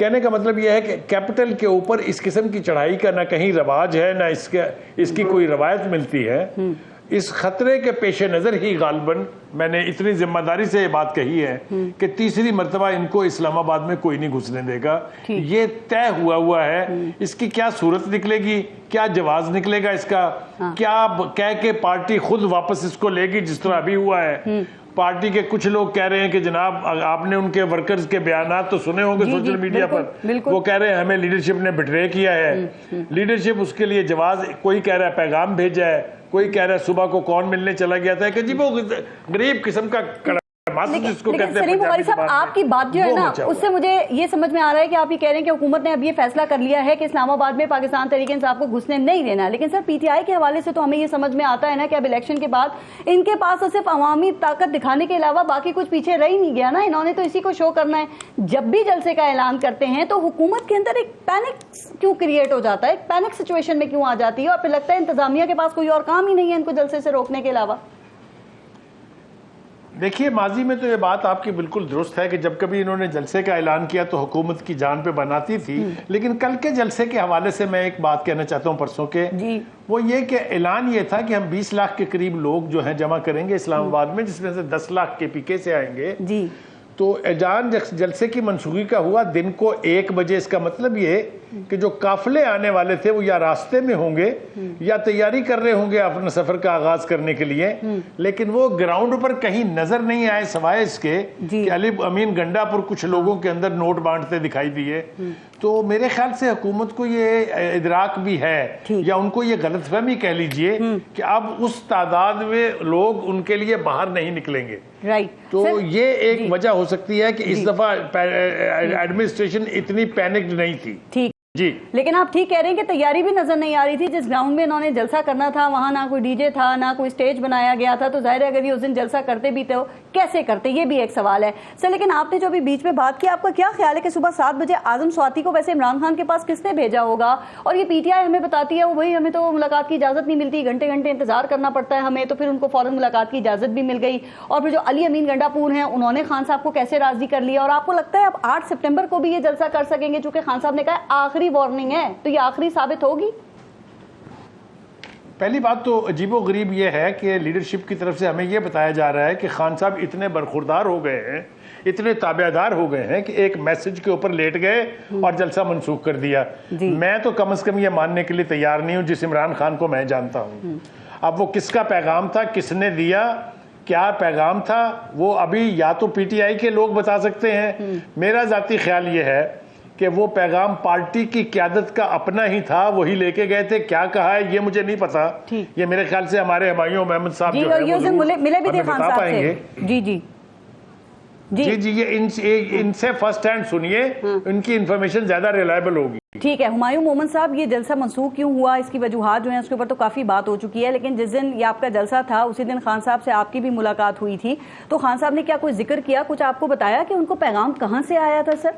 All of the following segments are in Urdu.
کہنے کا مطلب یہ ہے کہ کیپٹل کے اوپر اس قسم کی چڑھائی کا نہ کہیں رواج ہے، نہ اس کی کوئی روایت ملتی ہے. اس خطرے کے پیش نظر ہی غالباً میں نے اتنی ذمہ داری سے یہ بات کہی ہے کہ تیسری مرتبہ ان کو اسلام آباد میں کوئی نہیں گھسنے دے گا. یہ طے ہوا ہے. اس کی کیا صورت نکلے گی، کیا جواز نکلے گا اس کا، کیا کہہ کے پارٹی خود واپس اس کو لے گی جس طرح ابھی ہوا ہے. پارٹی کے کچھ لوگ کہہ رہے ہیں کہ جناب آپ نے ان کے ورکرز کے بیانات تو سنے ہوں گے سوشل میڈیا پر، وہ کہہ رہے ہیں ہمیں لیڈرشپ نے بٹرے کیا ہے. لیڈرشپ اس کے لیے جواز، کوئی کہہ رہا ہے پیغام بھیجا ہے، کوئی کہہ رہا ہے صبح کو کون ملنے چلا گیا تھا کہ جی وہ غریب قسم کا لیکن سلیم عمری صاحب آپ کی بات جو ہے نا اس سے مجھے یہ سمجھ میں آ رہا ہے کہ آپ یہ کہہ رہے ہیں کہ حکومت نے اب یہ فیصلہ کر لیا ہے کہ اسلام آباد میں پاکستان تحریک انصاف کو گھسنے نہیں دینا. لیکن سر پی ٹی آئی کے حوالے سے تو ہمیں یہ سمجھ میں آتا ہے نا کہ اب الیکشن کے بعد ان کے پاس صرف عوامی طاقت دکھانے کے علاوہ باقی کچھ پیچھے رہ ہی نہیں گیا نا. انہوں نے تو اسی کو شو کرنا ہے. جب بھی جلسے کا اعلان کرتے ہیں تو حکومت کے اندر ایک پینک کیوں کریٹ ہو جاتا ہے، ایک پینک سچویشن میں کیوں آ جاتی ہے، اور پھر لگتا ہے انتظامیہ کے پاس کوئی اور کام ہی نہیں ہے ان کو جلسے سے روکنے کے علاوہ. دیکھیے ماضی میں تو یہ بات آپ کی بالکل درست ہے کہ جب کبھی انہوں نے جلسے کا اعلان کیا تو حکومت کی جان پہ بناتی تھی. لیکن کل کے جلسے کے حوالے سے میں ایک بات کہنا چاہتا ہوں پرسوں کے، وہ یہ کہ اعلان یہ تھا کہ ہم 20 لاکھ کے قریب لوگ جو ہیں جمع کریں گے اسلام آباد میں، جس میں سے 10 لاکھ کے پی کے سے آئیں گے. تو اعلان جلسے کی منسوخی کا ہوا دن کو 1 بجے. اس کا مطلب یہ کہ جو قافلے آنے والے تھے وہ یا راستے میں ہوں گے یا تیاری کر رہے ہوں گے اپنے سفر کا آغاز کرنے کے لیے، لیکن وہ گراؤنڈ پر کہیں نظر نہیں آئے سوائے اس کے کہ علی امین گنڈا پر کچھ لوگوں کے اندر نوٹ بانٹتے دکھائی دیے. تو میرے خیال سے حکومت کو یہ ادراک بھی ہے یا ان کو یہ غلط فہمی کہہ لیجئے کہ اب اس تعداد میں لوگ ان کے لیے باہر نہیں نکلیں گے. تو یہ ایک وجہ ہو سکتی ہے کہ اس دفعہ ایڈمنسٹریشن اتنی پینکڈ نہیں تھی. جی لیکن آپ ٹھیک کہہ رہے ہیں کہ تیاری بھی نظر نہیں آ رہی تھی. جس گراؤنڈ میں انہوں نے جلسہ کرنا تھا وہاں نہ کوئی ڈی جے تھا، نہ کوئی سٹیج بنایا گیا تھا. تو ظاہر ہے اگر یہ اس دن جلسہ کرتے بھی تو کیسے کرتے، یہ بھی ایک سوال ہے. سر لیکن آپ نے جو ابھی بیچ میں بات کی، آپ کا کیا خیال ہے کہ صبح 7 بجے اعظم سواتی کو ویسے عمران خان کے پاس کس نے بھیجا ہوگا؟ اور یہ پی ٹی آئی ہمیں بتاتی ہے وہی ہمیں تو ملاقات کی اجازت نہیں ملتی، گھنٹے گھنٹے انتظار کرنا پڑتا ہے ہمیں. تو پھر ان کو فوراً ملاقات کی اجازت بھی مل گئی. اور پھر جو علی امین گنڈا پور ہیں انہوں نے خان صاحب کو کیسے راضی کر لیا. اور آپ کو لگتا ہے اب 8 سپٹمبر کو بھی یہ جلسہ کر سکیں گے؟ چونکہ خان صاحب نے کہا آخری وارننگ ہے، تو یہ آخری ثابت ہوگی. پہلی بات تو عجیب و غریب یہ ہے کہ لیڈرشپ کی طرف سے ہمیں یہ بتایا جا رہا ہے کہ خان صاحب اتنے برخوردار ہو گئے ہیں، اتنے تابعدار ہو گئے ہیں کہ ایک میسج کے اوپر لیٹ گئے اور جلسہ منسوخ کر دیا. میں تو کم از کم یہ ماننے کے لیے تیار نہیں ہوں جس عمران خان کو میں جانتا ہوں. اب وہ کس کا پیغام تھا، کس نے دیا، کیا پیغام تھا، وہ ابھی یا تو پی ٹی آئی کے لوگ بتا سکتے ہیں. میرا ذاتی خیال یہ ہے کہ وہ پیغام پارٹی کی قیادت کا اپنا ہی تھا، وہی لے کے گئے تھے. کیا کہا ہے یہ مجھے نہیں پتا. یہ میرے خیال سے ہمارے ہمایوں محمد صاحب جو ہے وہ ہمیں بتا پائیں گے. جی یہ ان سے فرسٹ ہینڈ سنیے، ان کی انفارمیشن زیادہ ریلائبل ہوگی. ٹھیک ہے. ہمایوں محمد صاحب، یہ جلسہ منسوخ کیوں ہوا، اس کی وجوہات جو ہیں اس کے اوپر تو کافی بات ہو چکی ہے. لیکن جس دن یہ آپ کا جلسہ تھا اسی دن خان صاحب سے آپ کی بھی ملاقات ہوئی تھی. تو خان صاحب نے کیا کوئی ذکر کیا، کچھ آپ کو بتایا کہ ان کو پیغام کہاں سے آیا تھا؟ سر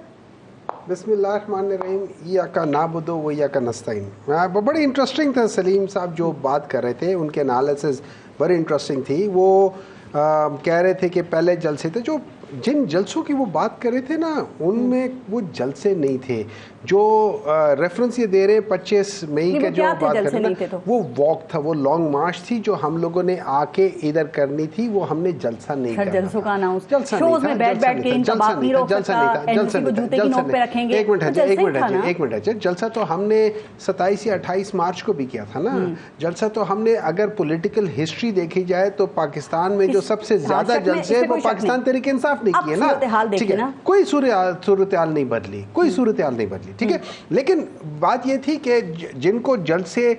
بسم اللہ الرحمن الرحیم. ایاک نعبد و ایاک نستعین. بڑی انٹرسٹنگ تھا سلیم صاحب جو بات کر رہے تھے، ان کے انالیسز بڑی انٹرسٹنگ تھی. وہ کہہ رہے تھے کہ پہلے جلسے تھے، جو جن جلسوں کی وہ بات کر رہے تھے نا ان میں وہ جلسے نہیں تھے. جو ریفرنس یہ دے رہے 25 مئی کے جو بات کر رہے تھے وہ واک تھا، وہ لانگ مارچ تھی جو ہم لوگوں نے آ کے ادھر کرنی تھی. وہ ہم نے جلسہ نہیں کرنا. جلسوں کا اناؤنس شوز میں بیٹھ بیٹھ کے ان کا بات نہیں روک سکتا، ایجنسی کو جوتے کی نوک پہ رکھیں گے. ایک منٹ ہے. جلسہ تو ہم نے 27 یا 28 مارچ کو بھی کیا تھا نا. جلسہ تو ہم نے، اگر پولیٹیکل ہسٹری دیکھی جائے تو پاکستان میں جو سب سے زیادہ جلسے وہ پاکستان تحریک انصاف نے کیے نا. ٹھیک ہے، کوئی صورتحال نہیں بدلی، کوئی صورتحال نہیں بدلی. ٹھیک ہے، لیکن بات یہ تھی کہ جن کو جلسے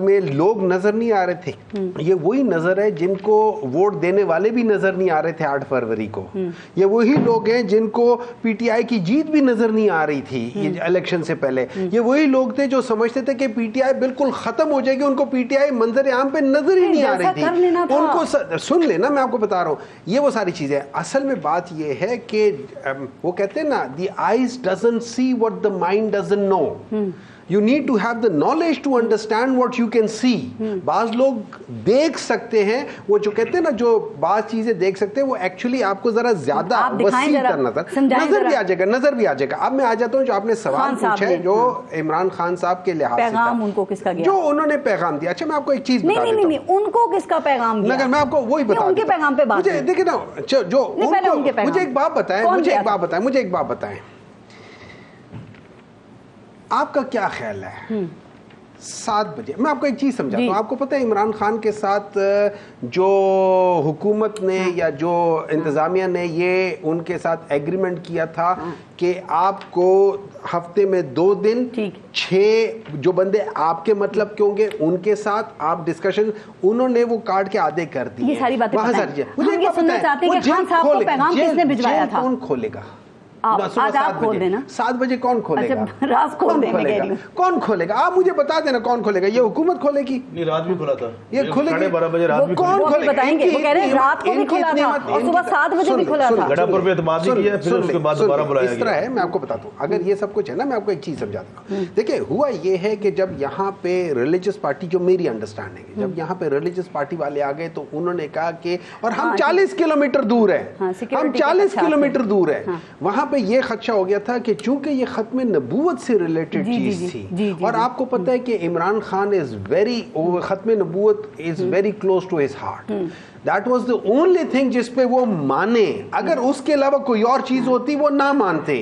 میں لوگ نظر نہیں آ رہے تھے، یہ وہی نظر ہے جن کو ووٹ دینے والے بھی نظر نہیں آ رہے تھے 8 فروری کو. یہ وہی لوگ ہیں جن کو پی ٹی آئی کی جیت بھی نظر نہیں آ رہی تھی یہ الیکشن سے پہلے. یہ وہی لوگ تھے جو سمجھتے تھے کہ پی ٹی آئی بالکل ختم ہو جائے گی. ان کو پی ٹی آئی منظر عام پہ نظر ہی نہیں آ رہی تھی. ان کو سن لینا، میں آپ کو بتا رہا ہوں یہ وہ ساری چیزیں. اصل میں بات یہ ہے کہ وہ کہتے ہیں نا the eyes doesn't see what the mind doesn't know. You need to have the knowledge to understand what you can see. بعض لوگ دیکھ سکتے ہیں, وہ جو کہتے ہیں نا جو بعض چیزیں دیکھ سکتے ہیں وہ ایکچولی آپ کو ذرا زیادہ وسیع کرنا تھا. نظر بھی آ جائے گا. اب میں آ جاتا ہوں جو آپ نے سوال پوچھا ہے جو عمران خان صاحب کے لحاظ سے پیغام ان کو کس کا گیا, جو انہوں نے پیغام دیا. اچھا میں آپ کو ایک چیز بتا دیتا ہوں. نہیں ان کو کس کا پیغام دیا, میں آپ کو وہی بتا ان کے پیغام پہ بات مجھے دیکھیں نا, جو مجھے ایک بات بتائیں, آپ کا کیا خیال ہے 7 بجے, میں آپ کو ایک چیز سمجھاتا ہوں. آپ کو پتہ ہے عمران خان کے ساتھ جو حکومت نے یا جو انتظامیہ نے یہ ان کے ساتھ ایگریمنٹ کیا تھا کہ آپ کو ہفتے میں 2 دن 6 جو بندے آپ کے مطلب کے ہوں گے ان کے ساتھ آپ ڈسکشن, انہوں نے وہ کارڈ کے آدھے کر دیے. یہ ساری باتیں مجھے یہ سننا چاہتے ہیں کہ خان صاحب کو پیغام کس نے بھجوایا تھا, کون کھولے گا؟ آج آپ کھول دینا. 7 بجے کون کھولے گا؟ رات کھول دیں گے. کون کھولے گا؟ آپ مجھے بتا دینا کون کھولے گا. یہ حکومت کھولے گی؟ نہیں رات بھی کھلا تھا, یہ کھولے گی 12:30 بجے رات بھی کون کھولے گا؟ بتائیں گے, وہ کہہ رہے ہیں رات کو بھی کھلا تھا اور صبح 7 بجے بھی کھلا تھا. گڑھا پر بھی اعتماد نہیں کیا, پھر اس کے بعد دوبارہ بلایا گیا. اس طرح ہے, میں آپ کو بتاتا ہوں. اگر یہ سب کچھ ہے نا, میں آپ کو ایک چیز سمجھاتا ہوں. دیکھیں ہوا یہ ہے کہ جب یہاں پہ ریلیجس پارٹی, جو میری انڈرسٹینڈنگ ہے, جب یہاں پہ ریلیجس پارٹی والے آ گئے تو انہوں نے کہا کہ, اور ہم 40 کلومیٹر دور ہیں, ہم 40 کلومیٹر دور ہیں, وہاں پہ یہ خدشہ ہو گیا تھا کہ چونکہ یہ ختم نبوت سے ریلیٹڈ چیز تھی, اور آپ کو پتہ ہے کہ عمران خان ختم نبوت is very close to his heart. That was the only thing جس پہ وہ مانے. اگر اس کے علاوہ کوئی اور چیز ہوتی وہ نہ مانتے.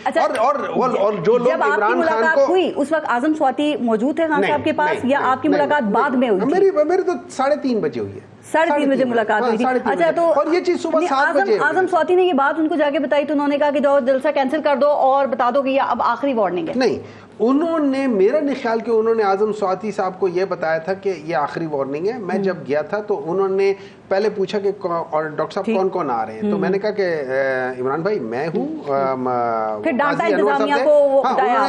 اور جو لوگ عمران خان کو, ہوئی اس وقت اعظم سواتی موجود تھے خان صاحب کے پاس, یا آپ کی ملاقات بعد میں ہوئی؟ میری تو 3:30 بجے ہوئی ہے. 3:30 بجے ملاقات ہوئی تھی. اچھا, تو اور یہ چیز صبح 7 بجے اعظم سواتی نے یہ بات ان کو جا کے بتائی تو انہوں نے کہا کہ جاؤ جلسہ کینسل کر دو اور بتا دو کہ یہ اب آخری وارننگ ہے. نہیں, انہوں نے, میرا نہیں خیال کہ انہوں نے اعظم سواتی صاحب کو یہ بتایا تھا کہ یہ آخری وارننگ ہے. میں جب گیا تھا تو انہوں نے پہلے پوچھا کہ اور ڈاکٹر صاحب کون کون آ رہے ہیں, تو میں نے کہا کہ عمران بھائی میں ہوں, انہوں نے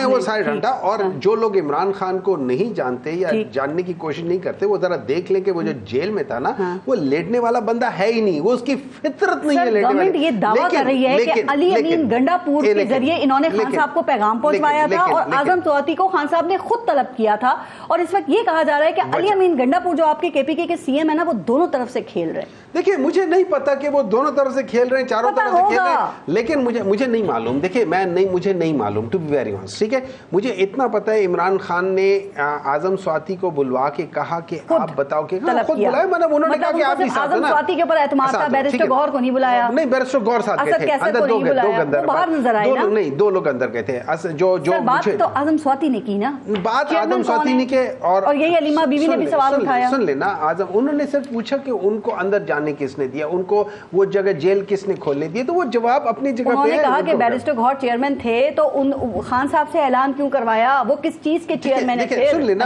وہ سارے ڈانٹا. اور جو لوگ عمران خان کو نہیں جانتے یا جاننے کی کوشش نہیں کرتے وہ ذرا دیکھ لیں کہ وہ جو جیل میں تھا نا, وہ لیٹنے والا بندہ ہے ہی نہیں, وہ اس کی فطرت نہیں ہے لیٹنے والی. یہ دعویٰ کر رہی ہے کہ علی امین گنڈا پور کے ذریعے انہوں نے خان صاحب کو پیغام پہنچوایا تھا, اور اعظم سواتی کو خان صاحب نے خود طلب کیا تھا. اور اس وقت یہ کہا جا رہا ہے کہ علی امین گنڈا پور جو آپ کے کے پی کے سی ایم ہے نا, وہ دونوں طرف سے کھیل رہے ہیں. دیکھیں مجھے نہیں پتا کہ وہ دونوں طرف سے کھیل رہے ہیں, چاروں طرف سے کھیل رہے ہیں, لیکن مجھے نہیں معلوم. دیکھیں مجھے نہیں معلوم, ٹو بی ویری آنسٹ, ٹھیک ہے. مجھے اتنا پتا ہے عمران خان نے اعظم سواتی کو بلوا کے کہا کہ آپ بتاؤ, کہ خود بلائے, مطلب انہوں نے کہا کہ آپ بھی ساتھ ہیں نا. اعظم سواتی کے اوپر اعتماد تھا, بیرسٹر گور کو نہیں بلایا. نہیں, بیرسٹر گور ساتھ گئے تھے, اندر 2 لوگ اندر گئے تھے. جو بات تو اعظم سواتی نے کی نا, بات اعظم سواتی نے کی, اور یہی علیمہ بیوی نے بھی سوال اٹھایا. سن لینا, انہوں نے صرف پوچھا کہ ان کو اندر جانے کس نے دیا, ان کو وہ جگہ جیل کس نے کھولنے دی, تو وہ جواب اپنی جگہ پہ ہے. انہوں نے کہا کہ بیرسٹر گور چیئرمین تھے, تو خان صاحب سے اعلان کیوں کروایا, وہ کس چیز کے چیئرمین تھے. سن لینا,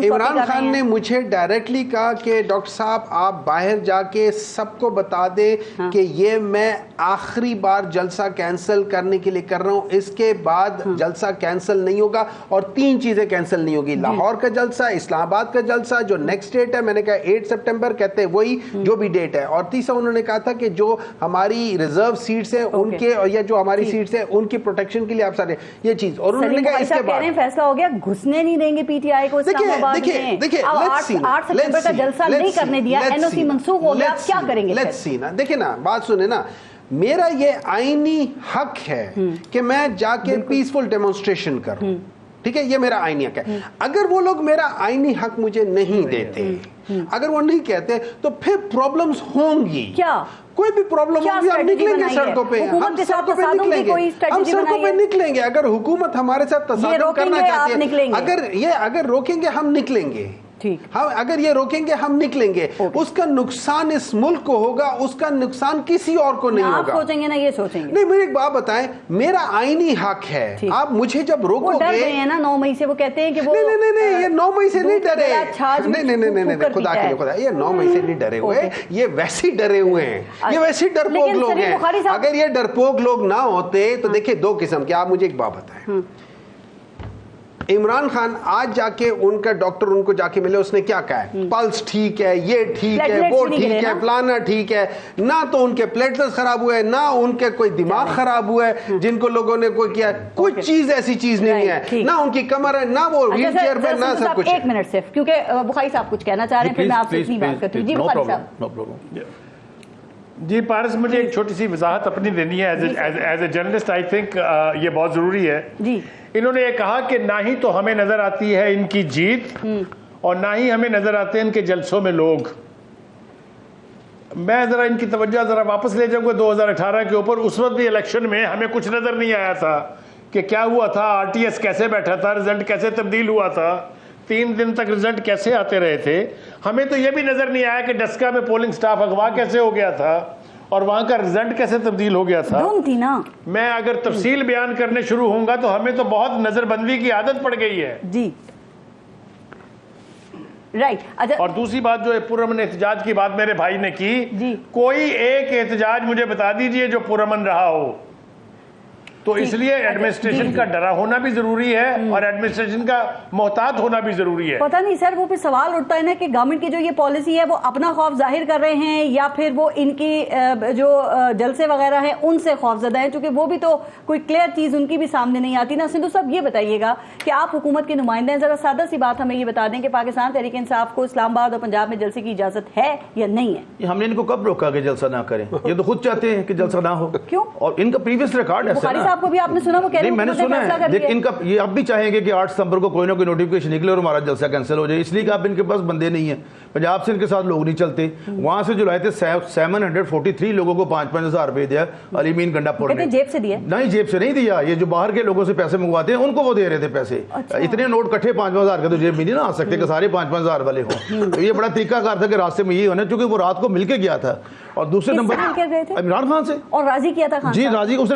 عمران خان نے مجھے ڈائریکٹلی کہا کہ ڈاکٹر صاحب آپ باہر جا کے سب کو بتا دیں کہ یہ میں آخری بار جلسہ کینسل کرنے کے لیے کر رہا ہوں, اس کے بعد جلسہ کینسل نہیں ہوگا, اور 3 چیزیں کینسل نہیں ہوگی. لاہور کا جلسہ, اسلام آباد کا جلسہ, جو نیکسٹ ڈیٹ ہے میں نے کہا 8 سپٹمبر, کہتے ہیں وہی جو بھی ڈیٹ ہے, اور تیسرا انہوں نے کہا تھا کہ جو ہماری ریزرو سیٹس ہیں ان کے, یا جو ہماری سیٹس ہیں ان کی پروٹیکشن کے لیے آپ سارے یہ چیز. اور انہوں نے کہا اس کے بعد فیصلہ ہو گیا, گھسنے نہیں دیں گے پی ٹی آئی کو اسلام آباد میں. 8 سپٹمبر کا جلسہ نہیں کرنے دیا, این او سی منسوخ ہو گیا, کیا کریں گے؟ لیٹس سی نا, دیکھیں نا, بات سنیں نا, میرا یہ آئینی حق ہے کہ میں جا کے پیسفل ڈیمونسٹریشن کروں, ٹھیک ہے, یہ میرا آئینی حق ہے. اگر وہ لوگ میرا آئینی حق مجھے نہیں دیتے, اگر وہ نہیں کہتے, تو پھر پرابلمز ہوں گی. کیا کوئی بھی پرابلم ہوگی, ہم نکلیں گے سڑکوں پہ, ہم سڑکوں پہ نکلیں گے, ہم سڑکوں پہ نکلیں گے. اگر حکومت ہمارے ساتھ تصادم کرنا چاہتی ہے, اگر روکیں گے ہم نکلیں گے, اگر یہ روکیں گے ہم نکلیں گے. اس کا نقصان اس ملک کو ہوگا, اس کا نقصان کسی اور کو نہیں ہوگا. آپ سوچیں گے نا, یہ سوچیں گے. نہیں, مجھے ایک بات بتائیں, میرا آئینی حق ہے, آپ مجھے جب روکو گے. ڈر گئے ہیں نا 9 مئی سے, وہ کہتے ہیں کہ وہ نہیں, یہ 9 مئی سے نہیں ڈرے, نہیں, خدا کے لیے خدا, یہ 9 مئی سے نہیں ڈرے ہوئے, یہ ویسے ہی ڈرے ہوئے ہیں, یہ ویسے ہی ڈرپوک لوگ ہیں. اگر یہ ڈرپوک لوگ نہ ہوتے تو دیکھیں 2 قسم کے. آپ مجھے ایک بات بتائیں, عمران خان آج جا کے ان کا ڈاکٹر ان کو جا کے ملے, اس نے کیا کہا ہے؟ پلس ٹھیک ہے, یہ ٹھیک ہے, وہ ٹھیک ہے, فلانا ٹھیک ہے. نہ تو ان کے پلیٹلیٹس خراب ہوئے, نہ ان کے کوئی دماغ خراب ہوا ہے جن کو لوگوں نے کوئی کیا, کچھ چیز ایسی چیز نہیں ہے, نہ ان کی کمر ہے, نہ وہ ویل چیئر پہ, نہ سب کچھ. ایک منٹ صرف, کیونکہ بخاری صاحب کچھ کہنا چاہ رہے ہیں, پھر میں آپ سے اتنی بات کرتی ہوں. جی بخاری صاحب. جی پارس, مجھے ایک چھوٹی سی وضاحت اپنی دینی ہے as a journalist. I think یہ بہت ضروری ہے. جی انہوں نے یہ کہا کہ نہ ہی تو ہمیں نظر آتی ہے ان کی جیت اور نہ ہی ہمیں نظر آتے ہیں ان کے جلسوں میں لوگ. میں ذرا ان کی توجہ ذرا واپس لے جاؤں گا 2018 کے اوپر. اس وقت بھی الیکشن میں ہمیں کچھ نظر نہیں آیا تھا کہ کیا ہوا تھا, آر ٹی ایس کیسے بیٹھا تھا, رزلٹ کیسے تبدیل ہوا تھا, 3 دن تک رزلٹ کیسے آتے رہے تھے. ہمیں تو یہ بھی نظر نہیں آیا کہ ڈسکا میں پولنگ سٹاف اغوا کیسے ہو گیا تھا اور وہاں کا رزلٹ کیسے تبدیل ہو گیا تھا. میں اگر تفصیل بیان کرنے شروع ہوں گا تو ہمیں تو بہت نظر بندی کی عادت پڑ گئی ہے. جی رائٹ. اور دوسری بات جو پرامن احتجاج کی بات میرے بھائی نے کی, کوئی ایک احتجاج مجھے بتا دیجئے جو پرامن رہا ہو. تو اس لیے ایڈمنسٹریشن کا ڈرا ہونا بھی ضروری ہے اور ایڈمنسٹریشن کا محتاط ہونا بھی ضروری ہے. پتہ نہیں سر, وہ پھر سوال اٹھتا ہے نا کہ گورنمنٹ کی جو یہ پالیسی ہے وہ اپنا خوف ظاہر کر رہے ہیں یا پھر وہ ان کی جو جلسے وغیرہ ہیں ان سے خوف زدہ ہیں, چونکہ وہ بھی تو کوئی کلیئر چیز ان کی بھی سامنے نہیں آتی نا. سندھو صاحب یہ بتائیے گا کہ آپ حکومت کے نمائندے ہیں, ذرا سادہ سی بات ہمیں یہ بتا دیں کہ پاکستان تحریک انصاف کو اسلام آباد اور پنجاب میں جلسے کی اجازت ہے یا نہیں ہے؟ ہم نے ان کو کب روکا کہ جلسہ نہ کریں؟ یہ تو خود چاہتے ہیں کہ جلسہ نہ ہو. کیوں؟ اور ان کا پریویس ریکارڈ ہے. بخاری صاحب کو بھی آپ نے سنا, نہیں میں نے سنا ہے, لیکن ان کا یہ اب بھی چاہیں گے کہ 8 ستمبر کو کوئی نہ کوئی نوٹیفکیشن نکلے اور ہمارا جلسہ کینسل ہو جائے, اس لیے کہ اب ان کے پاس بندے نہیں ہیں. پنجاب سے ان کے ساتھ لوگ نہیں چلتے. وہاں سے جو لائے تھے 743 لوگوں کو 5-5 ہزار روپے دیا علی مین گنڈا پور نے. جیب سے دیا؟ نہیں جیب سے نہیں دیا, یہ جو باہر کے لوگوں سے پیسے منگواتے ہیں ان کو وہ دے رہے تھے پیسے. اتنے نوٹ کٹھے 5-5 ہزار کے تو جیب میں نہیں نہ آ سکتے کہ سارے 5-5 ہزار والے ہوں. تو یہ بڑا طریقہ کار تھا کہ راستے میں یہ ہونا, چونکہ وہ رات کو مل کے گیا تھا. اور دوسرے نمبر عمران خان سے, اور راضی کیا تھا. جی راضی, اس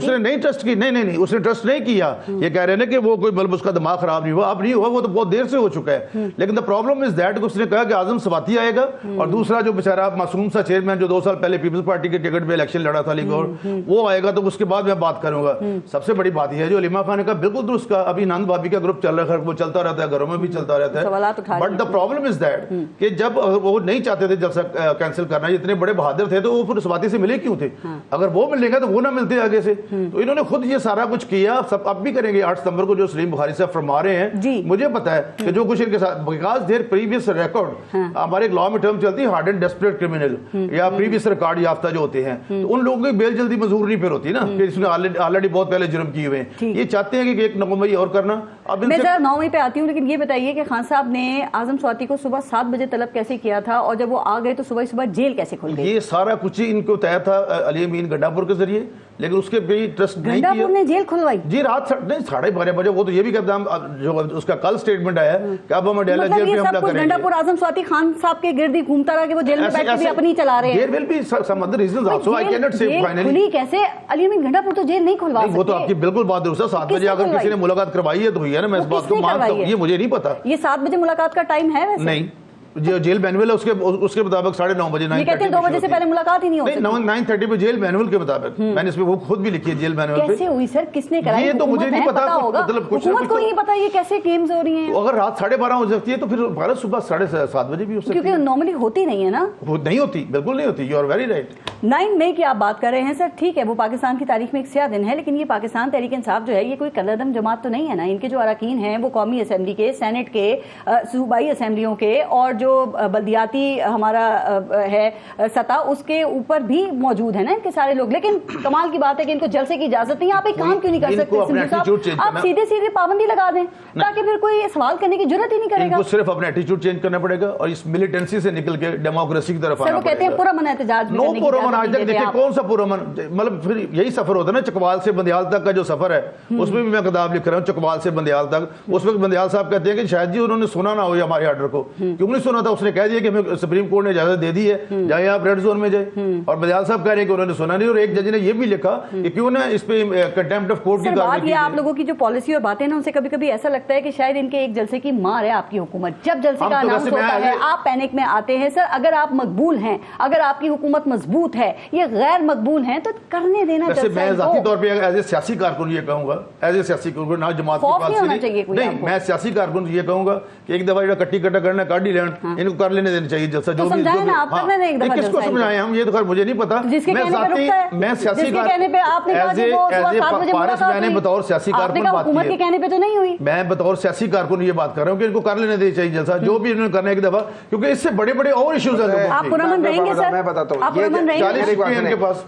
نے نہیں ٹرسٹ کی. نہیں اس نے ٹرسٹ نہیں کیا. یہ کہہ رہے ہیں کہ وہ کوئی بلب اس کا دماغ خراب نہیں ہوا, اب نہیں ہوا, وہ تو بہت دیر سے ہو چکا ہے. لیکن دا پرابلم از دیٹ کہ اس نے کہا کہ اعظم سواتی آئے گا اور دوسرا جو بیچارہ معصوم سا چیئرمین جو 2 سال پہلے پیپلز پارٹی کے ٹکٹ پہ الیکشن لڑا تھا لیگور, وہ آئے گا, تو اس کے بعد میں بات کروں گا. سب سے بڑی بات یہ ہے جو علیمہ خان نے کہا بالکل درست کا, ابھی نند بھابی کا گروپ چل رہا ہے, وہ چلتا رہتا ہے, گھروں میں بھی چلتا رہتا ہے. But the problem is that کہ جب وہ نہیں چاہتے تھے جلسہ کینسل کرنا, اتنے بڑے بہادر تھے, تو وہ پھر سواتی سے ملے کیوں تھے؟ اگر وہ ملیں گے تو وہ نہ ملتے آگے سے. تو انہوں نے خود یہ سارا کچھ کیا. سب اب بھی کریں گے 8 ستمبر کو جو سلیم بخاری صاحب فرما رہے ہیں. مجھے پتا ہے کہ جو کچھ ان کے ساتھ بیکاز دیر پریویس ریکارڈ, ہمارے ایک لا میں ٹرم چلتی ہے ہارڈ اینڈ ڈیسپریٹ کرمنل یا پریویس ریکارڈ یافتہ جو ہوتے ہیں, تو ان لوگوں کی بیل جلدی منظور نہیں پھر ہوتی نا, کہ اس نے آلریڈی بہت پہلے جرم کیے ہوئے ہیں. یہ چاہتے ہیں کہ ایک 9 مئی اور کرنا. اب میں ذرا 9 مئی پہ آتی ہوں, لیکن یہ بتائیے کہ خان صاحب نے اعظم سواتی کو صبح 7 بجے طلب کیسے کیا تھا, اور جب وہ آ گئے تو صبح جیل کیسے کھل گئی؟ یہ سارا کچھ ہی ان کو طے تھا علی امین گنڈا پور کے ذریعے, لیکن اس کے بھی ٹرسٹ نہیں کیا. گنڈا پور نے جیل کھلوائی؟ جی رات 12:30 بجے. وہ تو یہ بھی کہتا ہے جو اس کا کل سٹیٹمنٹ آیا کہ اب ہم اڈیالہ جیل پہ حملہ کریں گے. گنڈا پور اعظم سواتی خان صاحب کے گرد ہی گھومتا رہا کہ وہ جیل میں بیٹھ کے بھی اپنی چلا رہے ہیں. There will be some other reasons also. I cannot say finally. کھلی کیسے؟ علی امین گنڈا پور تو جیل نہیں کھلوا سکتے. وہ تو آپ کی بالکل بات درست ہے. 7 بجے اگر کسی نے ملاقات کروائی ہے تو ہوئی ہے نا, میں اس بات کو مانتا ہوں. یہ مجھے نہیں پتا. یہ 7 بجے ملاقات کا ٹائم ہے ویسے؟ نہیں, جو جیل مینول ہے اس کے مطابق 9:30 بجے. یہ کہتے ہیں 2 بجے سے پہلے ملاقات ہی نہیں ہو سکتی. 9:30 پہ جیل مینول کے مطابق. میں نے اس پہ وہ خود بھی لکھی ہے جیل مینول پہ. کیسے ہوئی سر, کس نے کرائی؟ یہ تو مجھے نہیں پتا. مطلب حکومت کو نہیں پتا یہ کیسے گیمز ہو رہی ہیں. اگر رات 12:30 ہو سکتی ہے تو پھر بھارت صبح 7:30 بجے بھی ہو سکتی ہے, کیونکہ نارملی ہوتی نہیں ہے نا. وہ نہیں ہوتی, بالکل نہیں ہوتی. You are very right. 9 مئی کی آپ بات کر رہے ہیں سر, ٹھیک ہے, وہ پاکستان کی تاریخ میں ایک سیاہ دن ہے, لیکن یہ پاکستان تحریک انصاف جو ہے یہ کوئی کلعدم جماعت تو نہیں ہے نا. ان کے جو اراکین ہیں وہ قومی اسمبلی کے, سینٹ کے, صوبائی اسمبلیوں کے, اور جو بلدیاتی ہمارا ہے سطح, اس کے اوپر بھی موجود ہیں نا ان کے سارے لوگ. لیکن کمال کی بات ہے کہ ان کو جلسے کی اجازت نہیں. آپ ایک کام کیوں نہیں کر سکتے؟ آپ سیدھے پابندی لگا دیں تاکہ پھر کوئی سوال کرنے کی ضرورت ہی نہیں کرے گا. ان کو صرف اپنا ایٹیٹیوڈ چینج کرنا پڑے گا اور اس ملیٹنسی سے نکل کے ڈیموکریسی کی طرف آنا پڑے گا. وہ کہتے ہیں پرامن احتجاج. نو پرامن. آج تک دیکھیں کون سا پرامن, مطلب پھر یہی سفر ہوتا ہے نا چکوال سے بندیال تک کا جو سفر ہے, اس میں بھی میں کتاب لکھ رہا ہوں چکوال سے بندیال تک. اس میں بندیال صاحب کہتے ہیں کہ شاید جی انہوں نے سنا نہ ہو ہمارے آرڈر کو, کہ سنا تھا, اس نے کہہ دیا کہ ہمیں سپریم کورٹ نے اجازت دے دی ہے, جائیں آپ ریڈ زون میں جائیں, اور بدیال صاحب کہہ رہے ہیں کہ انہوں نے سنا نہیں, اور ایک جج نے یہ بھی لکھا کہ کیوں نہ اس پہ کنٹیمپٹ آف کورٹ کی کارروائی کی. آپ لوگوں کی جو پالیسی اور باتیں نا, ان سے کبھی کبھی ایسا لگتا ہے کہ شاید ان کے ایک جلسے کی مار ہے آپ کی حکومت. جب جلسے کا اناؤنس ہوتا ہے آپ پینک میں آتے ہیں. سر اگر آپ مقبول ہیں, اگر آپ کی حکومت مضبوط ہے, یہ غیر مقبول ہیں, تو کرنے دینا. ویسے میں ذاتی طور پہ ایز اے سیاسی کارکن یہ کہوں گا, ایز اے سیاسی کارکن, نہ جماعت کی پالیسی نہیں, میں سیاسی کارکن یہ کہوں گا کہ ایک دفعہ کٹی کٹا کرنا کاٹ ہی لینڈ, ان کو کر لینے دینا چاہیے جلسہ. جو بھی کس کو سمجھائیں ہم, یہ تو خیر مجھے نہیں پتا. میں سیاسی میں نے بطور سیاسی کارکن بات کی ہے, کہنے پہ تو نہیں ہوئی. میں بطور سیاسی کارکن یہ بات کر رہا ہوں کہ ان کو کر لینے دینا چاہیے جلسہ, جو بھی انہوں نے کرنا ایک دفعہ, کیونکہ اس سے بڑے بڑے اور ایشوز ہیں. آپ پرامن رہیں گے سر؟ میں بتاتا ہوں,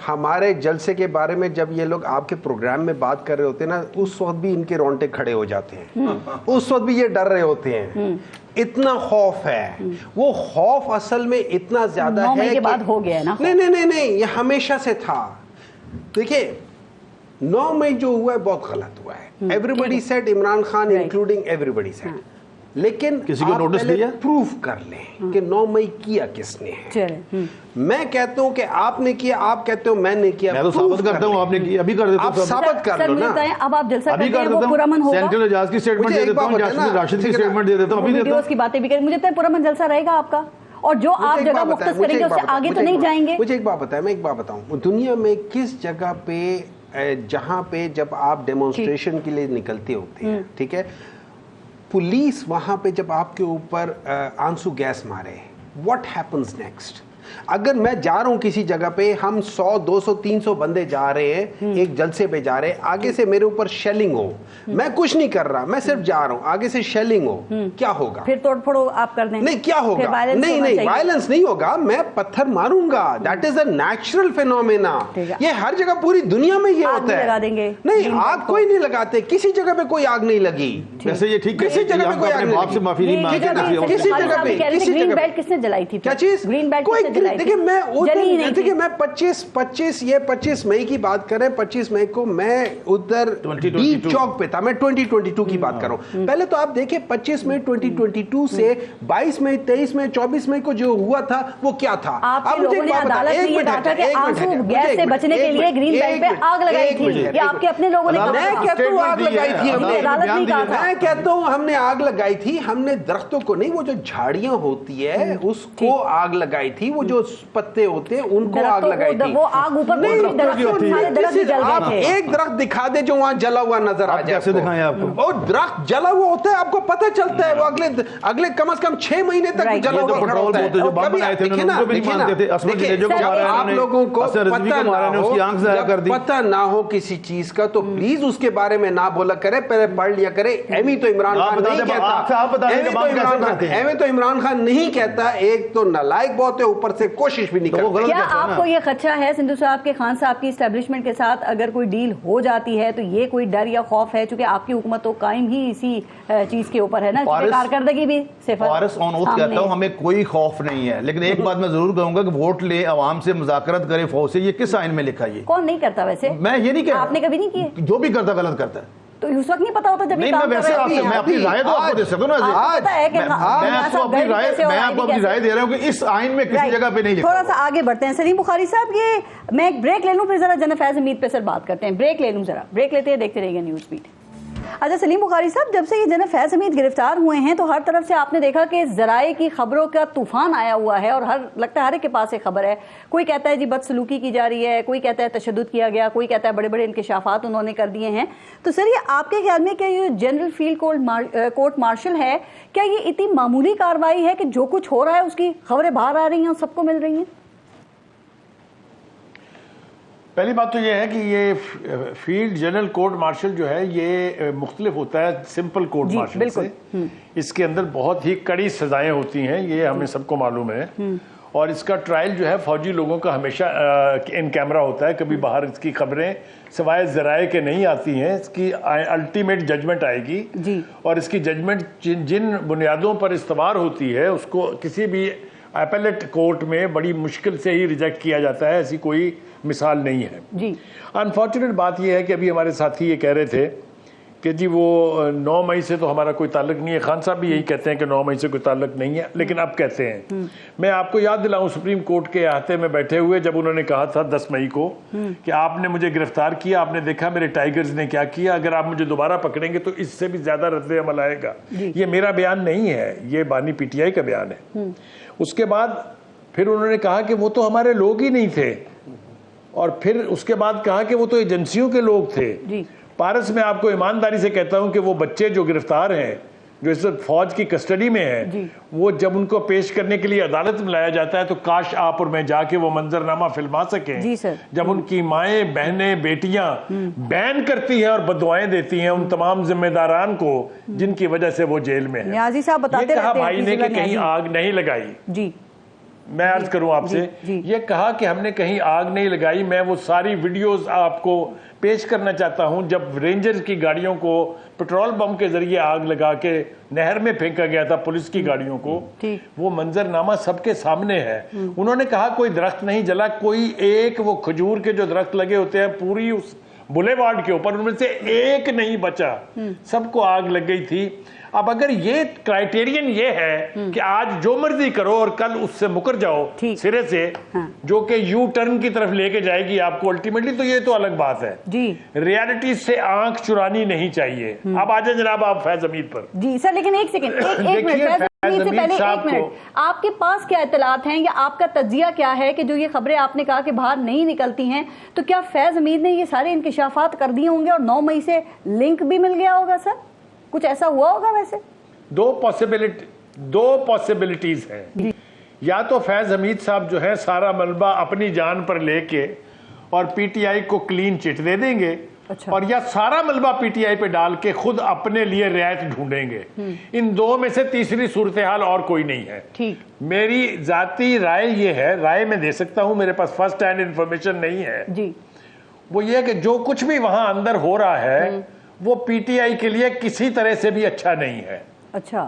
ہمارے جلسے کے بارے میں جب یہ لوگ آپ کے پروگرام میں بات کر رہے ہوتے ہیں نا, اس وقت بھی ان کے رونٹے کھڑے ہو جاتے ہیں, اس وقت بھی یہ ڈر رہے ہوتے ہیں. اتنا خوف ہے, وہ خوف اصل میں اتنا زیادہ ہے کہ بعد ہو گیا نا. نہیں, یہ ہمیشہ سے تھا. دیکھیں 9 مئی جو ہوا ہے بہت غلط ہوا ہے. Everybody said, Imran Khan including everybody said, لیکن کسی کو نوٹس دیا پروف کر لیں کہ 9 مئی کیا کس نے ہے. میں کہتا ہوں کہ آپ نے کیا, آپ کہتے ہو میں نے کیا, میں تو ثابت کرتا ہوں آپ نے کیا, ابھی کر دیتا ہوں, آپ ثابت کر لو نا. اب آپ جلسہ کرتے ہیں وہ پرامن ہوگا. سینٹرل اجاز کی سٹیٹمنٹ دے دیتا ہوں, راشد کی سٹیٹمنٹ دے دیتا ہوں, ابھی دیتا ہوں. ویڈیوز کی باتیں بھی کریں, مجھے تو پرامن جلسہ رہے گا آپ کا, اور جو آپ جگہ مختص کریں گے اس سے آگے تو نہیں جائیں گے. مجھے ایک بات بتائیں, میں ایک بات بتاؤں, دنیا میں کس جگہ پہ جہاں پہ جب آپ ڈیمونسٹریشن کے لیے نکلتے ہوتے ہیں, ٹھیک ہے, پولیس وہاں پہ جب آپ کے اوپر آنسو گیس مارے, واٹ ہیپنز نیکسٹ؟ اگر میں جا رہا ہوں کسی جگہ پہ, ہم 100 200 300 بندے جا رہے ہیں ایک جلسے پہ جا رہے ہیں, آگے سے میرے اوپر شیلنگ ہو, میں کچھ نہیں کر رہا, میں صرف جا رہا ہوں, آگے سے شیلنگ ہو, کیا ہوگا؟ پھر توڑ پھوڑو آپ کر دیں. نہیں, کیا ہوگا؟ نہیں, وائلنس نہیں ہوگا, میں پتھر ماروں گا. That is a natural phenomena. یہ ہر جگہ پوری دنیا میں یہ ہوتا ہے. نہیں, آگ کوئی نہیں لگاتے, کسی جگہ پہ کوئی آگ نہیں لگی. ویسے یہ ٹھیک ہے, کسی جگہ پہ کوئی آگ نہیں لگی, کسی جگہ پہ. گرین بیلٹ کس نے جلائی تھی؟ کیا چیز؟ Green belt. دیکھیں میں 25 مئی کی بات کر رہے ہیں, 25 مئی کو میں ادھر ڈی چوک پہ تھا, میں 2022 کی بات کر رہا ہوں. پہلے تو آپ دیکھیں 25 مئی 2022 سے 22 مئی 23 مئی 24 مئی کو جو ہوا تھا وہ کیا تھا. آپ لوگوں نے عدالت میں یہ کہا تھا کہ آنسو گیس سے بچنے کے لیے گرین بیلٹ پہ آگ لگائی تھی, یہ آپ کے اپنے لوگوں نے کہا. میں کہتا ہوں آگ لگائی تھی, میں کہتا ہوں ہم نے آگ لگائی تھی, ہم نے درختوں کو نہیں, وہ جو جھاڑیاں ہوتی ہے اس کو آگ لگائی تھی, وہ جو پتے ہوتے ہیں ان کو آگ لگائی تھی. وہ آگ اوپر آپ ایک درخت دکھا دے جو وہاں جلا ہوا نظر آ جائے. دکھائیں آپ کو, اور درخت جلا ہوا ہوتا ہے, آپ کو پتہ چلتا ہے, وہ اگلے کم از کم 6 مہینے تک جلا ہوا کھڑا ہوتا ہے. آپ لوگوں کو پتہ نہ ہو کسی چیز کا تو پلیز اس کے بارے میں نہ بولا کرے, پہلے پڑھ لیا کرے. ایویں تو عمران خان نہیں کہتا, ایویں تو عمران خان نہیں کہتا, ایک تو نالائق بہت ہے, اوپر سے کوشش بھی نہیں کرتا. کیا آپ کو یہ خدشہ ہے سندھو صاحب کے خان صاحب کی اسٹیبلشمنٹ کے ساتھ اگر کوئی ڈیل ہو جاتی ہے تو یہ کوئی ڈر یا خوف ہے, چونکہ آپ کی حکومت تو قائم ہی اسی چیز کے اوپر ہے نا, کارکردگی بھی صفر. فارس آن اوتھ کہتا ہوں ہمیں کوئی خوف نہیں ہے, لیکن ایک بات میں ضرور کہوں گا کہ ووٹ لے, عوام سے مذاکرت کرے فوج سے, یہ کس آئین میں لکھا ہے؟ کون نہیں کرتا ویسے؟ میں یہ نہیں کہہ رہا, آپ نے کبھی نہیں کیے, جو بھی کرتا غلط کرتا ہے. تو اس وقت نہیں پتا ہوتا جب نہیں, میں ویسے میں اپنی رائے تو آپ کو دے سکوں نا, میں آپ کو اپنی رائے دے رہا ہوں کہ اس آئین میں کسی جگہ پہ نہیں. تھوڑا سا آگے بڑھتے ہیں. سلیم بخاری صاحب, یہ میں ایک بریک لے لوں, پھر ذرا جناب فیض حمید پہ سر بات کرتے ہیں. بریک لے لوں, ذرا بریک لیتے ہیں, دیکھتے رہیے گا نیوز بیٹ. اچھا سلیم بخاری صاحب, جب سے یہ جناب فیض حمید گرفتار ہوئے ہیں تو ہر طرف سے آپ نے دیکھا کہ ذرائع کی خبروں کا طوفان آیا ہوا ہے, اور لگتا ہے ہر ایک کے پاس ایک خبر ہے. کوئی کہتا ہے جی بدسلوکی کی جا رہی ہے, کوئی کہتا ہے تشدد کیا گیا, کوئی کہتا ہے بڑے بڑے انکشافات انہوں نے کر دیے ہیں. تو سر یہ آپ کے خیال میں کیا یہ جنرل فیلڈ کورٹ مارشل ہے, کیا یہ اتنی معمولی کارروائی ہے کہ جو کچھ ہو رہا ہے اس کی خبریں باہر آ رہی ہیں اور سب کو مل رہی ہیں؟ پہلی بات تو یہ ہے کہ یہ فیلڈ جنرل کورٹ مارشل جو ہے یہ مختلف ہوتا ہے سمپل کورٹ مارشل سے. اس کے اندر بہت ہی کڑی سزائیں ہوتی ہیں, یہ ہمیں سب کو معلوم ہے, اور اس کا ٹرائل جو ہے فوجی لوگوں کا ہمیشہ ان کیمرہ ہوتا ہے, کبھی باہر اس کی خبریں سوائے ذرائع کے نہیں آتی ہیں. اس کی الٹیمیٹ ججمنٹ آئے گی, اور اس کی ججمنٹ جن بنیادوں پر استوار ہوتی ہے اس کو کسی بھی اپیلیٹ کورٹ میں بڑی مشکل سے ہی ریجیکٹ کیا جاتا ہے, ایسی کوئی مثال نہیں ہے. انفارچونیٹ بات یہ ہے کہ ابھی ہمارے ساتھی یہ کہہ رہے تھے کہ جی وہ 9 مئی سے تو ہمارا کوئی تعلق نہیں ہے. خان صاحب بھی یہی کہتے ہیں کہ 9 مئی سے کوئی تعلق نہیں ہے, لیکن اب کہتے ہیں. میں آپ کو یاد دلاؤں سپریم کورٹ کے احاطے میں بیٹھے ہوئے جب انہوں نے کہا تھا 10 مئی کو کہ آپ نے مجھے گرفتار کیا, آپ نے دیکھا میرے ٹائیگرز نے کیا کیا, اگر آپ مجھے دوبارہ پکڑیں گے تو اس سے بھی زیادہ رد عمل آئے گا. یہ میرا بیان نہیں ہے, یہ بانی پی ٹی آئی کا بیان ہے. اس کے بعد پھر انہوں نے کہا کہ وہ تو ہمارے لوگ ہی نہیں تھے, اور پھر اس کے بعد کہا کہ وہ تو ایجنسیوں کے لوگ تھے. پارس میں آپ کو ایمانداری سے کہتا ہوں کہ وہ بچے جو گرفتار ہیں, جو اس وقت فوج کی کسٹڈی میں ہیں, وہ جب ان کو پیش کرنے کے لیے عدالت میں لایا جاتا ہے تو کاش آپ اور میں جا کے وہ منظرنامہ فلما سکیں. جب ان کی مائیں, بہنیں, بیٹیاں بین کرتی ہیں اور بددعائیں دیتی ہیں ان تمام ذمہ داران کو جن کی وجہ سے وہ جیل میں ہیں. نیازی صاحب بتاتے یہ کہا رہتے ہیں بھائی نے کہ کہیں آگ نہیں لگائی. جی میں عرض کروں آپ سے, یہ کہا کہ ہم نے کہیں آگ نہیں لگائی. میں وہ ساری ویڈیوز آپ کو پیش کرنا چاہتا ہوں جب رینجرز کی گاڑیوں کو پیٹرول بم کے ذریعے آگ لگا کے نہر میں پھینکا گیا تھا پولیس کی گاڑیوں کو. وہ منظرنامہ سب کے سامنے ہے. انہوں نے کہا کوئی درخت نہیں جلا, کوئی ایک وہ کھجور کے جو درخت لگے ہوتے ہیں پوری اس بلے وارڈ کے اوپر ان میں سے ایک نہیں بچا, سب کو آگ لگ گئی تھی. اب اگر یہ کرائیٹیرین یہ ہے کہ آج جو مرضی کرو اور کل اس سے مکر جاؤ سرے سے, جو کہ یو ٹرن کی طرف لے کے جائے گی آپ کو الٹیمیٹلی, تو یہ تو الگ بات ہے. ریالٹی سے آنکھ چرانی نہیں چاہیے. اب آ جائیں جناب آپ فیض حمید پر. جی سر, لیکن ایک سیکنڈ, ایک منٹ, آپ کے پاس کیا اطلاعات ہیں یا آپ کا تجزیہ کیا ہے کہ جو یہ خبریں آپ نے کہا کہ باہر نہیں نکلتی ہیں, تو کیا فیض حمید نے یہ سارے انکشافات کر دیے ہوں گے اور 9 مئی سے لنک بھی مل گیا ہوگا؟ سر کچھ ایسا ہوا ہوگا؟ ویسے دو پاسبلٹیز ہیں. یا تو فیض حمید صاحب جو ہے سارا ملبہ اپنی جان پر لے کے اور پی ٹی آئی کو کلین چٹ دے دیں گے, اور یا سارا ملبہ پی ٹی آئی پہ ڈال کے خود اپنے لیے رعایت ڈھونڈیں گے. ان دو میں سے تیسری صورتحال اور کوئی نہیں ہے. میری ذاتی رائے یہ ہے, رائے میں دے سکتا ہوں, میرے پاس فرسٹ ہینڈ انفارمیشن نہیں ہے, وہ یہ کہ جو کچھ بھی وہاں اندر ہو رہا ہے وہ پی ٹی آئی کے لیے کسی طرح سے بھی اچھا نہیں ہے. اچھا,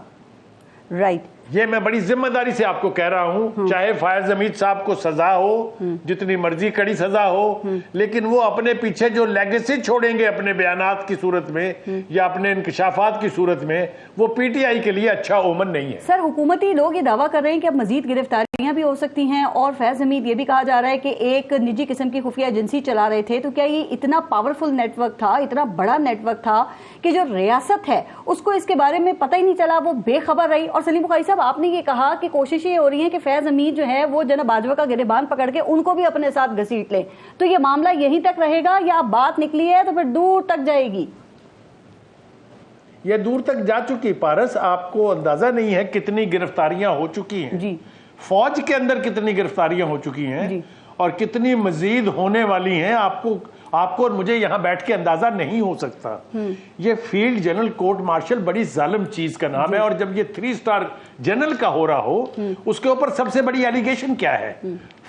رائٹ. یہ میں بڑی ذمہ داری سے آپ کو کہہ رہا ہوں, چاہے فیض حمید صاحب کو سزا ہو, جتنی مرضی کڑی سزا ہو, لیکن وہ اپنے پیچھے جو لیگیسی چھوڑیں گے اپنے بیانات کی صورت میں یا اپنے انکشافات کی صورت میں, وہ پی ٹی آئی کے لیے اچھا اومن نہیں ہے. سر حکومتی لوگ یہ دعویٰ کر رہے ہیں کہ اب مزید گرفتاریاں بھی ہو سکتی ہیں, اور فیض حمید یہ بھی کہا جا رہا ہے کہ ایک نجی قسم کی خفیہ ایجنسی چلا رہے تھے. تو کیا یہ اتنا پاورفل نیٹ ورک تھا, اتنا بڑا نیٹ ورک تھا کہ جو ریاست ہے اس کو اس کے بارے میں پتہ ہی نہیں چلا, وہ بے خبر رہی؟ اور سلیم بخاری صاحب, آپ نے یہ کہا کہ کوششیں یہ ہو رہی ہیں کہ فیض حمید جو ہے وہ جناب باجوہ کا گریبان پکڑ کے ان کو بھی اپنے ساتھ گھسیٹ لیں. تو یہ معاملہ یہیں تک رہے گا یا بات نکلی ہے تو پھر دور تک جائے گی؟ یہ دور تک جا چکی. پارس, آپ کو اندازہ نہیں ہے کتنی گرفتاریاں ہو چکی ہیں, فوج کے اندر کتنی گرفتاریاں ہو چکی ہیں اور کتنی مزید ہونے والی ہیں. آپ کو اور مجھے یہاں بیٹھ کے اندازہ نہیں ہو سکتا. یہ فیلڈ جنرل کورٹ مارشل بڑی ظالم چیز کا نام ہے, اور جب یہ 3 سٹار جنرل کا ہو رہا ہو, اس کے اوپر سب سے بڑی ایلیگیشن کیا ہے؟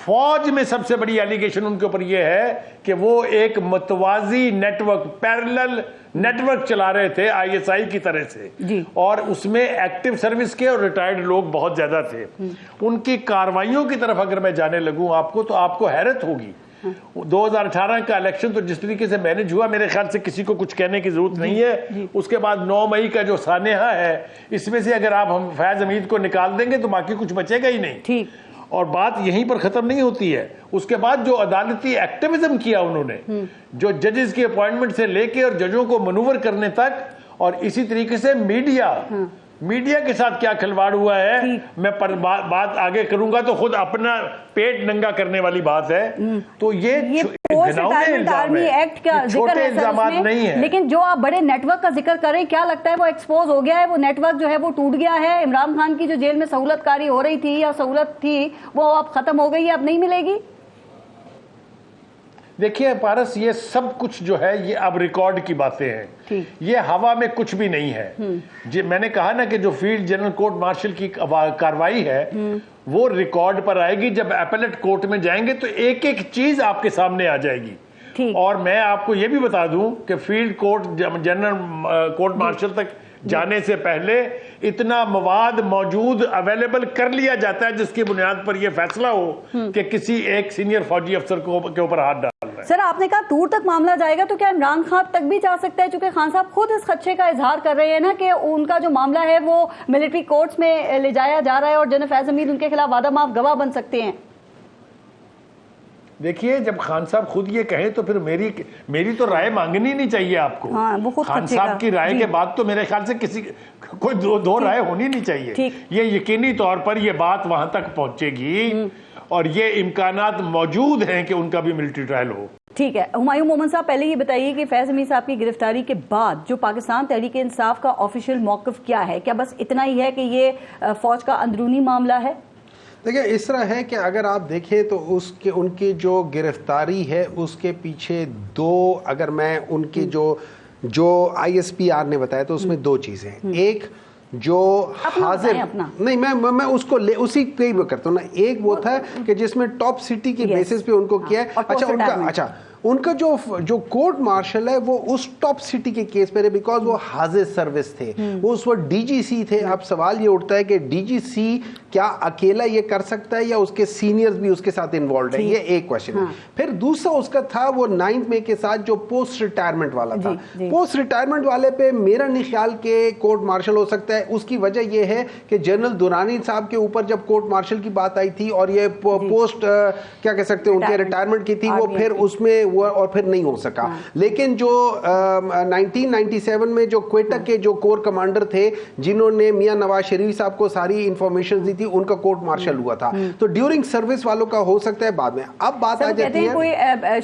فوج میں سب سے بڑی ایلیگیشن ان کے اوپر یہ ہے کہ وہ ایک متوازی network, parallel network چلا رہے تھے آئی ایس آئی کی طرح سے, اور اس میں ایکٹیو سروس کے اور ریٹائرڈ لوگ بہت زیادہ تھے. ان کی کاروائیوں کی طرف اگر میں جانے لگوں آپ کو, تو آپ کو حیرت ہوگی. 2018 کا الیکشن تو جس طریقے سے مینج ہوا, میرے خیال سے کسی کو کچھ کہنے کی ضرورت نہیں ہے. اس کے بعد 9 مئی کا جو سانحہ ہے, اس میں سے اگر آپ ہم فیض حمید کو نکال دیں گے تو باقی کچھ بچے گا ہی نہیں. اور بات یہیں پر ختم نہیں ہوتی ہے. اس کے بعد جو عدالتی ایکٹیویزم کیا انہوں نے, جو ججز کی اپوائنٹمنٹ سے لے کے اور ججوں کو منور کرنے تک, اور اسی طریقے سے میڈیا کے ساتھ کیا کھلواڑ ہوا ہے, میں بات آگے کروں گا تو خود اپنا پیٹ ننگا کرنے والی بات ہے. تو یہ پوسٹ ریٹائرمنٹ آرمی ایکٹ کا ذکر ہے الزامات نہیں ہے, لیکن جو آپ بڑے نیٹ ورک کا ذکر کریں, کیا لگتا ہے وہ ایکسپوز ہو گیا ہے؟ وہ نیٹ ورک جو ہے وہ ٹوٹ گیا ہے؟ عمران خان کی جو جیل میں سہولت کاری ہو رہی تھی یا سہولت تھی وہ اب ختم ہو گئی ہے, اب نہیں ملے گی؟ دیکھیے پارس, یہ سب کچھ جو ہے یہ اب ریکارڈ کی باتیں ہیں, یہ ہوا میں کچھ بھی نہیں ہے. میں نے کہا نا کہ جو فیلڈ جنرل کورٹ مارشل کی کاروائی ہے وہ ریکارڈ پر آئے گی. جب اپیلیٹ کورٹ میں جائیں گے تو ایک ایک چیز آپ کے سامنے آ جائے گی. اور میں آپ کو یہ بھی بتا دوں کہ field court general court martial تک جانے سے پہلے اتنا مواد موجود اویلیبل کر لیا جاتا ہے جس کی بنیاد پر یہ فیصلہ ہو کہ کسی ایک سینئر فوجی افسر کے اوپر ہاتھ ڈال رہا ہے. سر آپ نے کہا دور تک معاملہ جائے گا تو کیا عمران خان تک بھی جا سکتا ہے؟ چونکہ خان صاحب خود اس خدشے کا اظہار کر رہے ہیں نا کہ ان کا جو معاملہ ہے وہ ملٹری کورٹس میں لے جایا جا رہا ہے اور جنرل فیض حمید ان کے خلاف وعدہ معاف گواہ بن سکتے ہیں. دیکھیے جب خان صاحب خود یہ کہیں تو پھر میری تو رائے مانگنی نہیں چاہیے آپ کو. خان صاحب کی رائے کے بعد تو میرے خیال سے کوئی دو رائے ہونی نہیں چاہیے. یہ یقینی طور پر یہ بات وہاں تک پہنچے گی اور یہ امکانات موجود ہیں کہ ان کا بھی ملٹری ٹرائل ہو. ٹھیک ہے. ہمایوں مومن صاحب پہلے یہ بتائیے کہ فیض حمید صاحب کی گرفتاری کے بعد جو پاکستان تحریک انصاف کا آفیشیل موقف کیا ہے؟ کیا بس اتنا ہی ہے کہ یہ فوج کا اندرونی معاملہ ہے؟ دیکھیں اس طرح ہے کہ اگر آپ دیکھیں تو ان کی جو گرفتاری ہے اس کے پیچھے اگر میں ان کی جو ISPR نے بتایا تو اس میں 2 چیزیں ہیں. ایک جو حاضر نہیں میں اس کو اسی پہ ہی کرتا ہوں نا. ایک وہ تھا کہ جس میں ٹاپ سٹی کے بیسس پہ ان کو کیا ہے. ان کا جو کورٹ مارشل ہے وہ اس ٹاپ سٹی کے کیس پہ ہے بیکاز وہ حاضر سروس تھے, وہ اس وقت DGC تھے. اب سوال یہ اٹھتا ہے کہ DGC کیا اکیلا یہ کر سکتا ہے یا اس کے سینئرز بھی اس کے ساتھ انوالوڈ ہیں؟ یہ ایک کوشچن ہے. پھر دوسرا اس کا تھا وہ 9 مئی کے ساتھ جو پوسٹ ریٹائرمنٹ والا تھا. پوسٹ ریٹائرمنٹ والے پہ میرا نہیں خیال کہ کورٹ مارشل ہو سکتا ہے. اس کی وجہ یہ ہے کہ جنرل درانی صاحب کے اوپر جب کورٹ مارشل کی بات آئی تھی اور یہ پوسٹ کیا کہہ سکتے ہیں ان کے ریٹائرمنٹ کی تھی, وہ پھر اس میں اور پھر نہیں ہو سکا. لیکن جو 1997 میں جو کوئٹہ کے جو کور کمانڈر تھے جنہوں نے میاں نواز شریف صاحب کو ساری انفارمیشن دی تھی, ان کا کورٹ مارشل ہوا تھا. تو ڈیورنگ سروس والوں کا ہو سکتا ہے بعد میں. اب بات آ جاتی ہے کوئی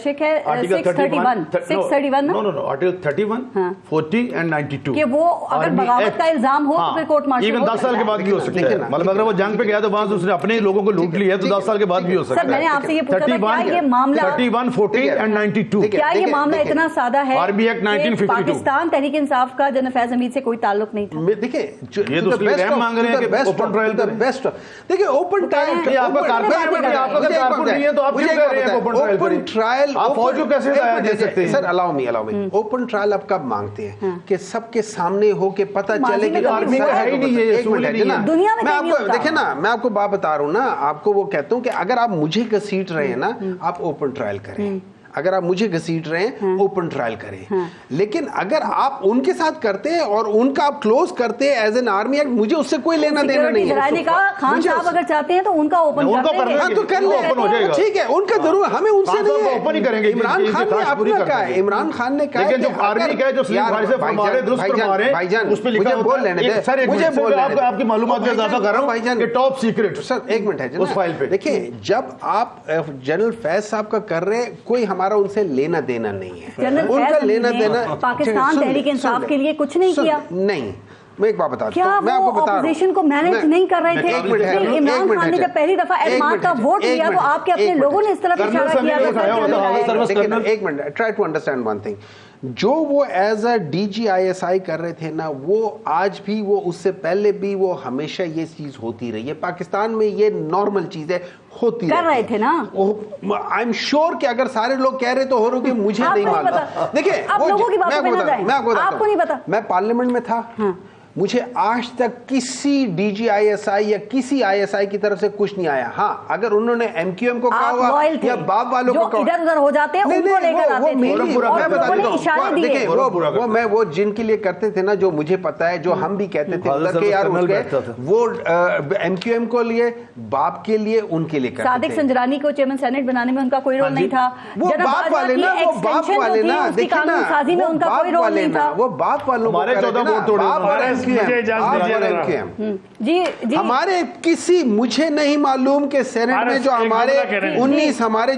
شیخ ہے 631 آرٹیکل 31 40 and 92 کہ وہ اگر بغاوت کا الزام ہو تو پھر کورٹ مارشل ایون 10 سال کے بعد بھی ہو سکتا ہے. مطلب اگر وہ جنگ پہ گیا تو وہاں سے اس نے اپنے لوگوں کو لوٹ لیا تو 10 سال کے بعد بھی ہو سکتا ہے. سر میں نے آپ سے یہ پوچھا تھا کیا یہ معاملہ 31 40 and 92 کیا یہ معاملہ اتنا سادہ ہے آرمی ایکٹ 1952 پاکستان تحریک انصاف کا جنرل فیض حمید سے کوئی تعلق نہیں تھا؟ دیکھیں یہ تو رحم مانگ رہے ہیں کہ اوپن ٹرائل کریں. بیسٹ دیکھیں اوپن ٹرائل آپ کا کارپوریٹ نہیں ہے تو آپ کیوں کہہ رہے ہیں اوپن ٹرائل آپ فوج کو کیسے دے سکتے ہیں؟ سر الاؤ می اوپن ٹرائل آپ کب مانگتے ہیں کہ سب کے سامنے ہو کے پتہ چلے کہ آرمی کا ہے ہی نہیں ہے اصول ہی نہیں. دنیا میں آپ کو دیکھیں نا, میں آپ کو بات بتا رہا ہوں نا, آپ کو وہ کہتا ہوں کہ اگر آپ مجھے گھسیٹ رہے ہیں نا آپ اوپن ٹرائل کریں. اگر آپ مجھے گھسیٹ رہے ہیں اوپن ٹرائل کریں. لیکن اگر آپ ان کے ساتھ کرتے ہیں اور ان کا آپ کلوز کرتے ہیں ایز این آرمی ایکٹ, مجھے اس سے کوئی لینا دینا نہیں ہے. خان صاحب اگر چاہتے ہیں تو ان کا اوپن تو کر لیں, ٹھیک ہے, ان کا ضرور, ہمیں ان سے نہیں ہے. اوپن ہی کریں گے. عمران خان نے اپنا کہا ہے, عمران خان نے کہا ہے جو آرمی کا ہے جو سلیم فارسی فرما رہے درست فرما رہے ہیں اس پہ لکھا بول لینے دیں, مجھے بول لینے دیں. آپ کی معلومات میں اضافہ کر رہا ہوں کہ ٹاپ سیکرٹ. سر ایک منٹ ہے اس فائل پہ دیکھیں, جب آپ جنرل فیض صاحب کا کر رہے, کوئی ہمارا ان سے لینا دینا نہیں ہے. ان کا لینا دینا پاکستان تحریک انصاف کے لیے کچھ نہیں کیا. نہیں, میں ایک بات بتا دوں, کیا وہ اپوزیشن کو مینج نہیں کر رہے تھے؟ عمران خان نے جب پہلی دفعہ اعتماد کا ووٹ لیا تو آپ کے اپنے لوگوں نے اس طرح اشارہ کیا. ایک minute, try to understand one thing. جو وہ ایز اے DGISI کر رہے تھے نا, وہ آج بھی, وہ اس سے پہلے بھی, وہ ہمیشہ یہ چیز ہوتی رہی ہے. پاکستان میں یہ نارمل چیز ہے, ہوتی کر رہے تھے نا. آئی ایم شیور کہ اگر سارے لوگ کہہ رہے تو ہو رہے کہ مجھے نہیں معلوم. دیکھیں میں آپ کو نہیں پتا, میں پارلیمنٹ میں تھا, مجھے آج تک کسی DGISI یا کسی ISI کی طرف سے کچھ نہیں آیا. ہاں اگر انہوں نے MQM کو کہا ہوا یا باب والوں کو کہا, ادھر ادھر ہو جاتے ہیں ان کو لے کر آتے تھے. وہ میں وہ جن کے لیے کرتے تھے نا, جو مجھے پتا ہے, جو ہم بھی کہتے تھے کہ یار وہ MQM کو لیے, باب کے لیے, ان کے لیے کرتے تھے. صادق سنجرانی کو چیئرمین سینٹ بنانے میں ان کا کوئی رول نہیں تھا. وہ باب والے نا, وہ باب والے نا, دیکھیں نا, ان کا کوئی رول نہیں تھا. وہ باب والوں کو ہمارے کسی, مجھے نہیں معلوم کہ سینٹ میں جو ہمارے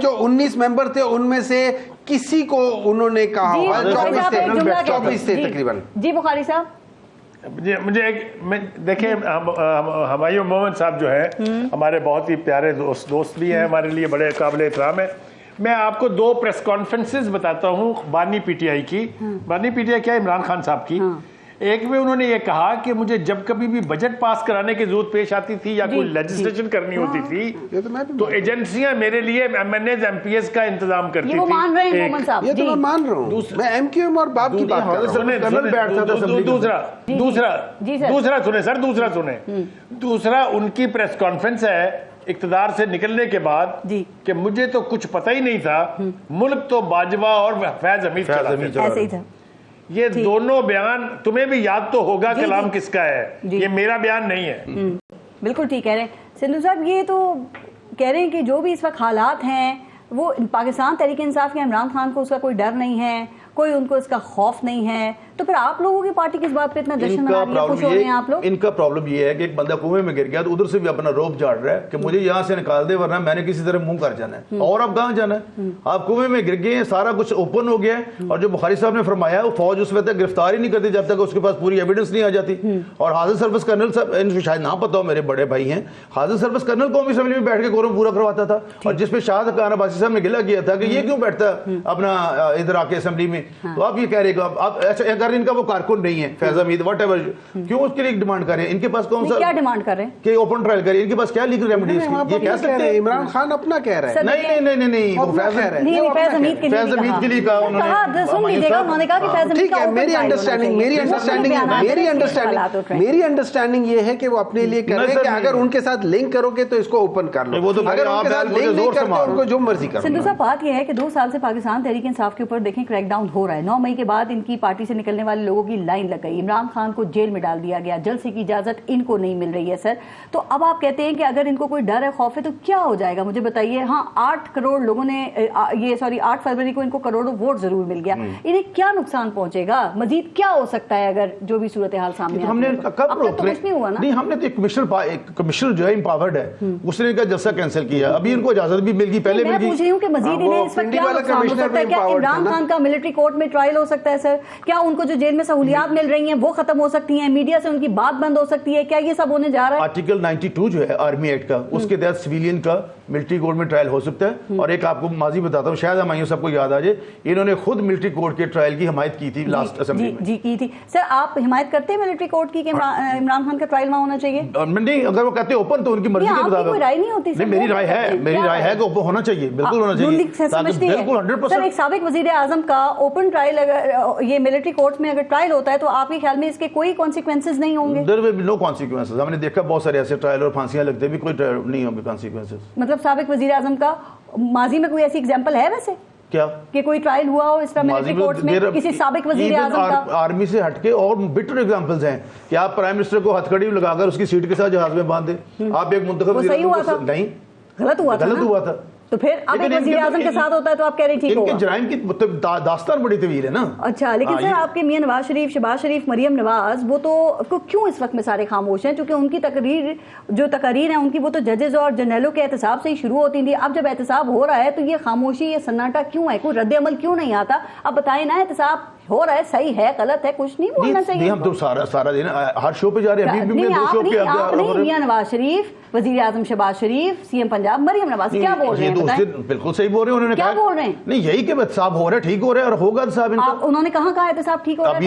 19 ممبر تھے ان میں سے کسی کو انہوں نے کہا 24 تھے تقریباً. جی بخاری صاحب, مجھے دیکھیں, ہمایوں مومن صاحب جو ہے ہمارے بہت ہی پیارے دوست بھی ہیں, ہمارے لیے بڑے قابل احترام ہے. میں آپ کو 2 پریس کانفرنسز بتاتا ہوں بانی PTI کی. بانی PTI کیا, عمران خان صاحب کی. ایک میں انہوں نے یہ کہا کہ مجھے جب کبھی بھی بجٹ پاس کرانے کی ضرورت پیش آتی تھی یا کوئی لیجسلیشن کرنی ہوتی تھی تو ایجنسیاں میرے لیے M N As M P S کا انتظام کرتی تھی. یہ وہ مان رہے ہیں مومن صاحب. یہ تو میں مان رہا ہوں, میں ایم کیو ایم اور باپ کی بات کر رہا ہوں. دوسرا ان کی پریس کانفرنس ہے اقتدار سے نکلنے کے بعد کہ مجھے تو کچھ پتہ ہی نہیں تھا, ملک تو باجوہ اور فیض حمید ایسے ہی تھا. یہ دونوں بیان تمہیں بھی یاد تو ہوگا کلام کس کا ہے, یہ میرا بیان نہیں ہے. بالکل ٹھیک کہہ رہے ہیں سندھو صاحب. یہ تو کہہ رہے ہیں کہ جو بھی اس وقت حالات ہیں وہ پاکستان تحریک انصاف کے عمران خان کو اس کا کوئی ڈر نہیں ہے, کوئی ان کو اس کا خوف نہیں ہے, تو پھر آپ لوگوں کی پارٹی کس بات پہ اتنا جشن منا رہی ہے, خوش ہو رہے ہیں آپ لوگ؟ ان کا پرابلم یہ ہے کہ ایک بندہ کنویں میں گر گیا تو ادھر سے بھی اپنا روپ جاڑ رہا ہے کہ مجھے یہاں سے نکال دے ورنہ میں نے کسی طرح منہ کر جانا ہے. اور اب کہاں جانا ہے؟ آپ کنویں میں گر گئے ہیں, سارا کچھ اوپن ہو گیا ہے. اور جو بخاری صاحب نے فرمایا وہ فوج اس وقت گرفتار ہی نہیں کرتی جب تک اس کے پاس پوری ایویڈنس نہیں آ جاتی. اور حاضر سروس کرنل صاحب, ان کو شاید نہ پتا ہو, میرے بڑے بھائی ہیں, حاضر سروس کرنل قومی اسمبلی میں بیٹھ کے قورم پورا کرواتا تھا, اور جس پہ شاہد خان عباسی صاحب نے گلہ کیا تھا کہ یہ کیوں بیٹھتا اپنا ادھر آ کے اسمبلی میں. تو آپ یہ کہہ رہے کہ اگر ان کا وہ کارکن نہیں ہے فیض حمید واٹ ایور, کیوں اس کے لیے ڈیمانڈ کر رہے ہیں؟ ان کے پاس کون سا کیا ڈیمانڈ کر رہے ہیں کہ اوپن ٹرائل کریں؟ ان کے پاس کیا لیگل ریمیڈیز کی یہ کہہ سکتے ہیں؟ عمران خان اپنا کہہ رہا ہے. نہیں فیض حمید کے لیے کہا انہوں نے. سن لیجیے گا, انہوں نے کہا کہ فیض حمید ٹھیک ہے, میری انڈرسٹینڈنگ یہ ہے کہ وہ اپنے لیے کر رہے ہیں کہ اگر ان کے ساتھ لنک کرو گے تو اس کو اوپن کر لو, اگر ان کے ساتھ لنک نہیں کرتے ان کو جو مرضی کرو. سندھو صاحب بات یہ ہے کہ 2 سال سے پاکستان تحریک انصاف کے اوپر دیکھیں کریک ڈاؤن ہو رہا ہے. 9 مئی کے بعد ان کی پارٹی سے نکلنے والے لوگوں کی لائن لگ گئی, عمران خان کو جیل میں ڈال دیا گیا, جلسے کی اجازت ان کو نہیں مل رہی ہے. سر تو اب آپ کہتے ہیں کہ اگر ان کو کوئی ڈر ہے, خوف ہے, تو کیا ہو جائے گا مجھے بتائیے. ہاں 8 کروڑ لوگوں نے 8 فروری کو ان کو کروڑوں ووٹ ضرور مل گیا, انہیں کیا نقصان پہنچے گا, مزید کیا ہو سکتا ہے اگر جو بھی صورتحال سامنے ہم نے کب روک نہیں ہوا نا. نہیں, ہم نے تو کمشنر جو ہے امپاورڈ ہے, اس نے کا جلسہ کینسل کیا, ابھی ان کو اجازت بھی مل گئی, پہلے میں پوچھ رہی ہوں کہ مزید انہیں اس وقت کیا نقصان ہو سکتا ہے. کیا عمران خان کا ملٹری کورٹ میں ٹرائل ہو سکتا ہے سر؟ کیا ان کو جو جیل میں سہولیات مل رہی ہیں وہ ختم ہو سکتی ہیں, میڈیا سے ان کی بات بند ہو سکتی ہے, کیا یہ سب ہونے جا رہا ہے؟ آرٹیکل 92 جو ہے آرمی ایکٹ کا, اس کے تحت سویلین کا ملٹری کورٹ میں ٹرائل ہو سکتا ہے. اور ایک آپ کو ماضی بتاتا ہوں, شاید ہمائیوں سب کو یاد آ جائے, انہوں نے خود ملٹری کورٹ کے ٹرائل کی حمایت کی تھی لاسٹ اسمبلی میں. جی کی تھی. سر آپ حمایت کرتے ہیں ملٹری کورٹ کی کہ عمران خان کا ٹرائل وہاں ہونا چاہیے؟ نہیں, اگر وہ کہتے ہیں اوپن تو ان کی مرضی کے مطابق. کوئی رائے نہیں ہوتی سر؟ میری رائے ہے کہ اوپن ہونا چاہیے, بالکل ہونا چاہیے, بالکل 100%. سر ایک سابق وزیر اعظم کا اوپن ٹرائل اگر یہ ملٹری کورٹ میں اگر ٹرائل ہوتا ہے تو آپ کے خیال میں اس کے کوئی کانسیکوینسز نہیں ہوں گے؟ There will be no consequences. ہم نے دیکھا بہت سارے ایسے ٹرائل اور پھانسیاں لگتے بھی, کوئی نہیں ہوں گے consequences. مطلب سابق وزیر اعظم کا ماضی میں کوئی ایسی ایگزامپل ہے ویسے کیا کہ کوئی ٹرائل ہوا ہو اس طرح ملٹری کورٹس میں کسی سابق وزیر اعظم کا؟ آرمی سے ہٹ کے اور بٹر ایگزامپلز ہیں کہ آپ پرائم منسٹر کو ہتھ کڑی لگا کر اس کی سیٹ کے ساتھ جہاز میں باندھ دیں, آپ ایک منتخب وزیر اعظم نہیں, غلط ہوا تھا. تو پھر اب ایک وزیر اعظم کے ساتھ ہوتا ہے تو آپ کہہ رہے ٹھیک ہوگا. ان کے جرائم کی داستان بڑی طویل ہے نا. اچھا, لیکن سر آپ کے میاں نواز شریف, شہباز شریف, مریم نواز, وہ تو کیوں اس وقت میں سارے خاموش ہیں؟ چونکہ ان کی تقاریر ہیں ان کی, وہ تو ججز اور جرنیلوں کے احتساب سے ہی شروع ہوتی تھی. اب جب احتساب ہو رہا ہے تو یہ خاموشی, یہ سناٹا کیوں ہے؟ کوئی رد عمل کیوں نہیں آتا؟ اب بتائیں نا, احتساب ہو رہا ہے, صحیح ہے, غلط ہے, کچھ نہیں بولنا چاہیے. ہم تو سارا دن ہر شو پہ جا رہے ہیں. میاں نواز شریف, وزیر اعظم شہباز شریف, سی ایم پنجاب مریم نواز کیا بول رہے ہیں؟ بالکل صحیح بول رہے ہیں. انہوں نے کیا بول رہے ہیں؟ نہیں, یہی کہ احتساب ہو رہا ہے, ٹھیک ہو رہا ہے اور ہوگا احتساب. انہوں نے کہاں کہا احتساب ٹھیک ہو رہا ہے؟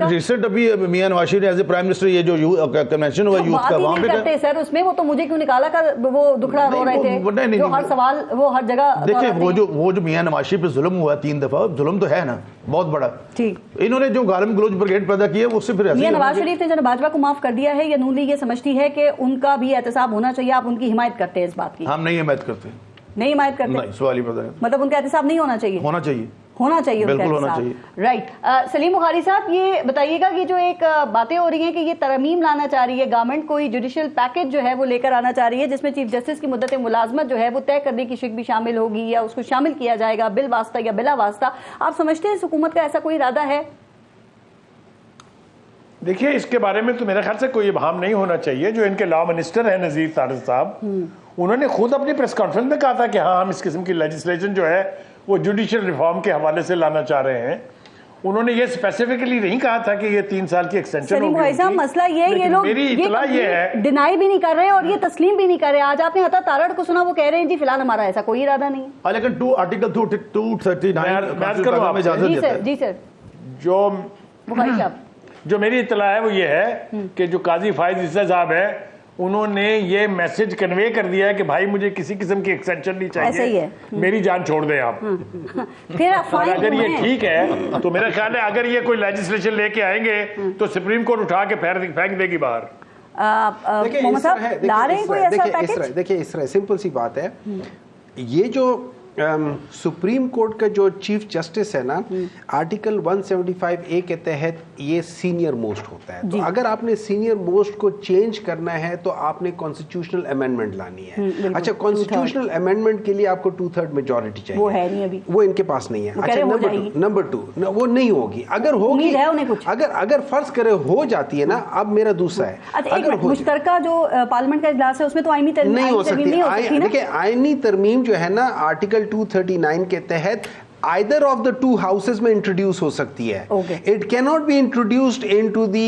ریسنٹ ابھی میاں نواز شریف نے ایز اے پرائم منسٹر یہ جو کنونشن ہوا یوتھ کا, وہاں پہ کرتے سر اس میں وہ تو مجھے کیوں نکالا کر وہ دکھڑا رو رہے تھے, جو ہر سوال وہ ہر جگہ. دیکھیں وہ جو میاں نواز شریف پہ ظلم ہوا 3 دفعہ, ظلم تو ہے نا بہت بڑا. ٹھیک, انہوں نے جو غالب گلوچ بریگیڈ پیدا کی ہے اس سے پھر میاں نواز شریف نے جو بھاجپا کو معاف کر دیا ہے, یا نون لیگ یہ سمجھتی ہے کہ ان کا بھی احتساب ہونا چاہیے؟ آپ ان کی حمایت کرتے ہیں اس بات کی؟ ہم نہیں حمایت کرتے. نہیں حمایت کرتے؟ نہیں, سوال ہی پتہ ہے. مطلب ان کا احتساب نہیں ہونا چاہیے؟ ہونا چاہیے, ہونا چاہیے, بالکل ہونا چاہیے. رائٹ. سلیم بخاری صاحب یہ بتائیے گا کہ جو ایک باتیں ہو رہی ہیں کہ یہ ترمیم لانا چاہ رہی ہے گورنمنٹ, کوئی جوڈیشل پیکج جو ہے وہ لے کر آنا چاہ رہی ہے جس میں چیف جسٹس کی مدت ملازمت جو ہے وہ طے کرنے کی شک بھی شامل ہوگی, یا اس کو شامل کیا جائے گا بل واسطہ یا بلا واسطہ. آپ سمجھتے ہیں اس حکومت کا ایسا کوئی ارادہ ہے؟ دیکھیے, اس کے بارے میں تو میرے خیال سے کوئی ابہام نہیں ہونا چاہیے. جو ان کے لا منسٹر ہیں نذیر طارق صاحب, انہوں نے خود اپنی پریس کانفرنس میں کہا تھا کہ ہاں ہم اس قسم کی لیجسلیشن جو ہے وہ جوڈیشل ریفارم کے حوالے سے لانا چاہ رہے ہیں. انہوں نے یہ اسپیسیفکلی نہیں کہا تھا کہ یہ 3 سال کی ایکسٹینشن ہوگی. مسئلہ یہ لوگ میری اطلاع یہ ہے, ڈینائی بھی نہیں کر رہے اور یہ تسلیم بھی نہیں کر رہے. آج آپ نے عطا تارڑ کو سنا, وہ کہہ رہے ہیں جی فی الحال ہمارا ایسا کوئی ارادہ نہیں. لیکن آرٹیکل 239 جی سر, جو بخاری صاحب جو میری اطلاع ہے وہ یہ ہے کہ جو قاضی فائز عیسیٰ صاحب ہے انہوں نے یہ میسج کنوے کر دیا ہے کہ بھائی مجھے کسی قسم کی ایکسٹینشن نہیں چاہیے, میری جان چھوڑ دیں آپ. اور اگر یہ ٹھیک ہے تو میرا خیال ہے اگر یہ کوئی لیجسلیشن لے کے آئیں گے تو سپریم کورٹ اٹھا کے پھینک دے گی باہر. دیکھیں اس طرح سمپل سی بات ہے, یہ جو سپریم کورٹ کا جو چیف جسٹس ہے نا, آرٹیکل 175A کے تحت یہ سینئر موسٹ ہوتا ہے. تو اگر آپ نے سینئر موسٹ کو چینج کرنا ہے تو آپ نے کانسٹیٹیوشنل امینڈمنٹ لانی ہے. اچھا, کانسٹیٹیوشنل امینڈمنٹ کے لیے آپ کو 2/3 میجورٹی چاہیے, وہ ہے نہیں ابھی, وہ ان کے پاس نہیں ہے. اچھا, نمبر 2 وہ نہیں ہوگی. اگر ہوگی, اگر فرض کرے ہو جاتی ہے نا, اب میرا دوسرا ہے, اگر مشترکہ جو پارلیمنٹ کا اجلاس ہے اس میں تو آئینی ترمیم نہیں ہو سکتی. دیکھیں آئینی ترمیم جو ہے نا آرٹیکل 239 کے تحت either of the two houses میں انٹروڈیوس ہو سکتی ہے. It cannot be introduced into the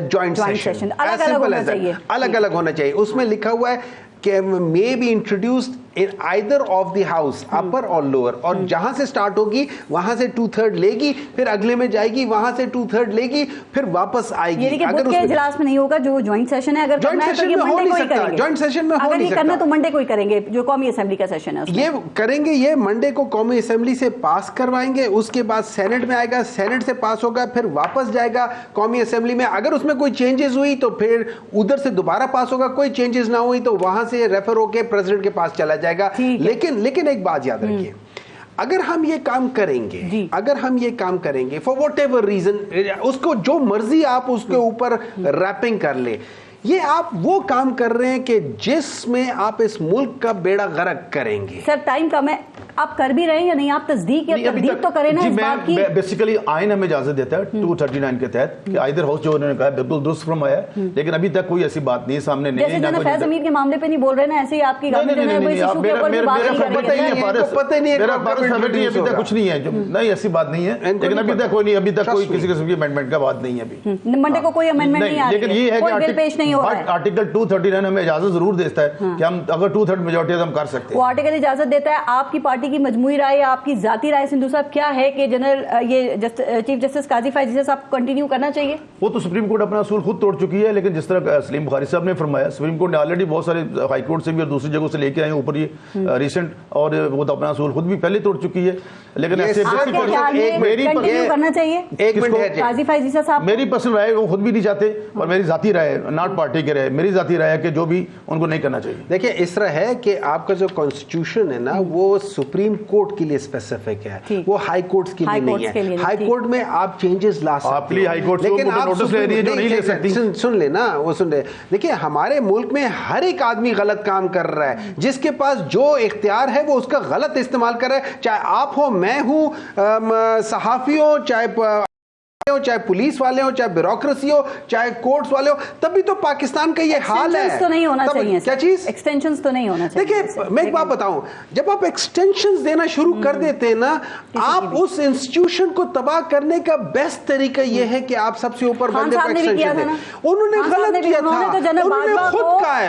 joint session. As simple as that. الگ الگ ہونا چاہیے. اس میں لکھا ہوا ہے کہ may be introduced in either of the house, upper or lower. اور جہاں سے سٹارٹ ہوگی وہاں سے 2/3 لے گی, پھر اگلے میں جائے گی, وہاں سے 2/3 لے گی, پھر واپس آئے گی. اگر اس اجلاس میں نہیں ہوگا جو جوائنٹ سیشن ہے, اگر جوائنٹ سیشن میں ہو نہیں سکتا, جوائنٹ سیشن میں ہو نہیں سکتا. کرنا تو منڈے کو ہی کریں گے, جو قومی اسمبلی کا سیشن ہے یہ کریں گے. یہ منڈے کو قومی اسمبلی سے پاس کروائیں گے, اس کے بعد سینٹ میں آئے گا, سینٹ سے پاس ہوگا, پھر واپس جائے گا قومی اسمبلی میں. اگر اس میں کوئی چینجز ہوئی تو پھر ادھر سے دوبارہ پاس ہوگا, کوئی چینجز نہ ہوئی تو وہاں سے ریفر ہو کے پریزیڈنٹ کے پاس چلا جائے گا. لیکن ایک بات یاد رکھیے, اگر ہم یہ کام کریں گے فار واٹ ایور ریزن, اس کو جو مرضی آپ اس کے اوپر ریپنگ کر لیں, یہ آپ وہ کام کر رہے ہیں کہ جس میں آپ اس ملک کا بیڑا غرق کریں گے. سر ٹائم کم ہے, آپ کر بھی رہے ہیں یا نہیں, آپ تصدیق یا تردید تو کریں نا اس بات کی. بیسیکلی آئین ہمیں اجازت دیتا ہے 239 کے تحت کہ آئدر ہاؤس, جو انہوں نے کہا بالکل درست فرمایا ہے, لیکن ابھی تک کوئی ایسی بات نہیں سامنے نہیں. جیسے جناب فیض امیر کے معاملے پہ نہیں بول رہے نا, ایسے ہی آپ کی کچھ نہیں ہے, نہیں ایسی بات نہیں ہے, لیکن ابھی تک کوئی کسی قسم کی امینڈمنٹ کا بات نہیں ہے. ابھی منڈے کو کوئی امینڈمنٹ نہیں آ رہی ہے, لیکن یہ ہے کوئی بل پیش نہیں ہو رہا ہے. آرٹیکل 239 ہمیں اجازت ضرور دیتا ہے کہ ہم اگر 2/3 میجورٹی ہم کر سکتے ہیں. وہ آرٹیکل اجازت دیتا ہے. آپ کی پارٹی کی مجموعی رائے, آپ کی ذاتی رائے سندھو صاحب کیا ہے کہ جنرل یہ چیف جسٹس قاضی فائز عیسیٰ صاحب کنٹینیو کرنا چاہیے؟ وہ تو سپریم کورٹ اپنا اصول خود توڑ چکی ہے, لیکن جس طرح سلیم بخاری صاحب نے فرمایا, سپریم کورٹ نے آلریڈی بہت سارے ہائی کورٹ سے بھی اور دوسری جگہوں سے لے کے آئے ہیں اوپر یہ ریسنٹ, اور وہ تو اپنا اصول خود بھی پہلے توڑ چکی ہے. لیکن ایسے کرنا چاہیے قاضی فائز عیسیٰ صاحب, میری پرسنل رائے وہ خود بھی نہیں چاہتے, اور میری ذاتی رائے, ناٹ پارٹی کے رائے, میری ذاتی رائے ہے کہ جو بھی ان کو نہیں کرنا چاہیے. دیکھیں اس طرح ہے کہ آپ کا جو کانسٹیٹیوشن ہے نا وہ سپریم کورٹ کے لیے اسپیسیفک ہے, وہ ہائی کورٹس کے لیے نہیں ہے. ہائی کورٹ میں آپ چینجز لا سکتے ہیں, لیکن آپ سن لیں نا, وہ سن لیں. دیکھیں ہمارے ملک میں ہر ایک آدمی غلط کام کر رہا ہے, جس کے پاس جو اختیار ہے وہ اس کا غلط استعمال کر رہا ہے, چاہے آپ ہو, میں ہوں, صحافی ہو, چاہے پولیس والے ہو, چاہے بیوروکریسی ہو, چاہے کورٹس والے ہو. تبھی تو پاکستان کا یہ حال ہے. تو نہیں ہونا چاہیے کیا چیز, ایکسٹینشنز تو نہیں ہونا چاہیے. دیکھیں میں ایک بات بتاؤں, جب آپ ایکسٹینشنز دینا شروع کر دیتے ہیں نا, آپ اس انسٹیٹیوشن کو تباہ کرنے کا بیسٹ طریقہ یہ ہے کہ آپ سب سے اوپر بندے کو ایکسٹینشن دیں. انہوں نے غلط کیا تھا, انہوں نے خود کہا ہے,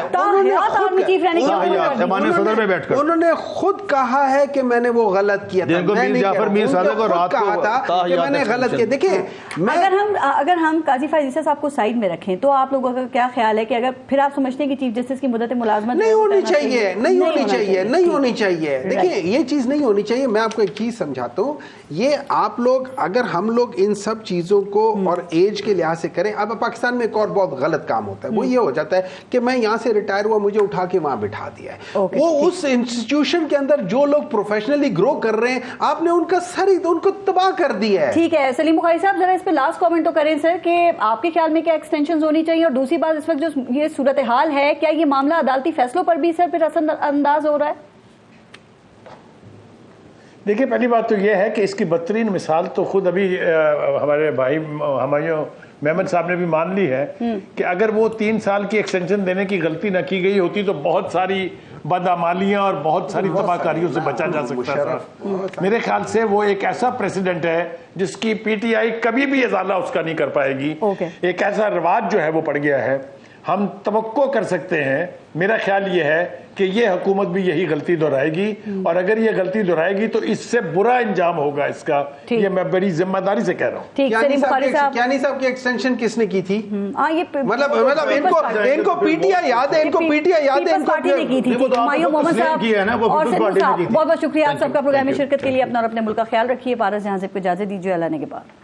انہوں نے خود کہا ہے کہ میں نے وہ غلط کیا تھا, میں نے کہا تھا کہ میں نے غلط کیا. دیکھیں اگر ہم قاضی فائز عیسیٰ صاحب کو سائڈ میں رکھیں تو آپ لوگوں کا کیا خیال ہے کہ اگر پھر آپ سمجھتے ہیں کہ چیف جسٹس کی مدت ملازمت نہیں ہونی چاہیے, دیکھیے یہ چیز نہیں ہونی چاہیے. میں آپ کو ایک چیز سمجھاتا ہوں, یہ آپ لوگ اگر ہم لوگ ان سب چیزوں کو اور ایج کے لحاظ سے کریں. اب پاکستان میں ایک اور بہت غلط کام ہوتا ہے, وہ یہ ہو جاتا ہے کہ میں یہاں سے ریٹائر ہوا, مجھے اٹھا کے وہاں بٹھا دیا ہے. وہ اس انسٹیٹیوشن کے اندر جو لوگ پروفیشنلی گرو کر رہے ہیں, آپ نے ان کا ان کو تباہ کر دیا ہے. ٹھیک ہے سلیم بخاری صاحب, ذرا اس پہ لاسٹ کامنٹ تو کریں سر کہ آپ کے خیال میں کیا ایکسٹینشنز ہونی چاہیے, اور دوسری بات اس وقت جو یہ صورتحال ہے, کیا یہ معاملہ عدالتی فیصلوں پر بھی سر پھر اثر انداز ہو رہا ہے؟ دیکھیے پہلی بات تو یہ ہے کہ اس کی بدترین مثال تو خود ابھی ہمارے بھائی ہمایوں محمد صاحب نے بھی مان لی ہے کہ اگر وہ 3 سال کی ایکسٹینشن دینے کی غلطی نہ کی گئی ہوتی تو بہت ساری بدعمالیاں اور بہت ساری تباہ کاریوں سے بچا جا سکتا تھا. میرے خیال سے وہ ایک ایسا پریسیڈنٹ ہے جس کی پی ٹی آئی کبھی بھی ازالہ اس کا نہیں کر پائے گی. ایک ایسا رواج جو ہے وہ پڑ گیا ہے. ہم توقع کر سکتے ہیں، میرا خیال یہ ہے کہ یہ حکومت بھی یہی غلطی دہرائے گی، اور اگر یہ غلطی دہرائے گی تو اس سے برا انجام ہوگا اس کا، یہ میں بڑی ذمہ داری سے کہہ رہا ہوں۔ کیانی صاحب کی ایکسٹینشن کس نے کی تھی؟ مطلب ان کو پی ٹی آئی یاد ہے، ان کو پی ٹی آئی یاد ہے، پارٹی نے کی تھی۔ ہمایوں محمد صاحب اور سید صاحب، بہت بہت شکریہ آپ سب کا پروگرام میں شرکت کے لیے۔ اپنا اور اپنے ملک کا خیال رکھیے۔ پارس جہاں سے اجازت دیجیے، اللہ نے کے بعد۔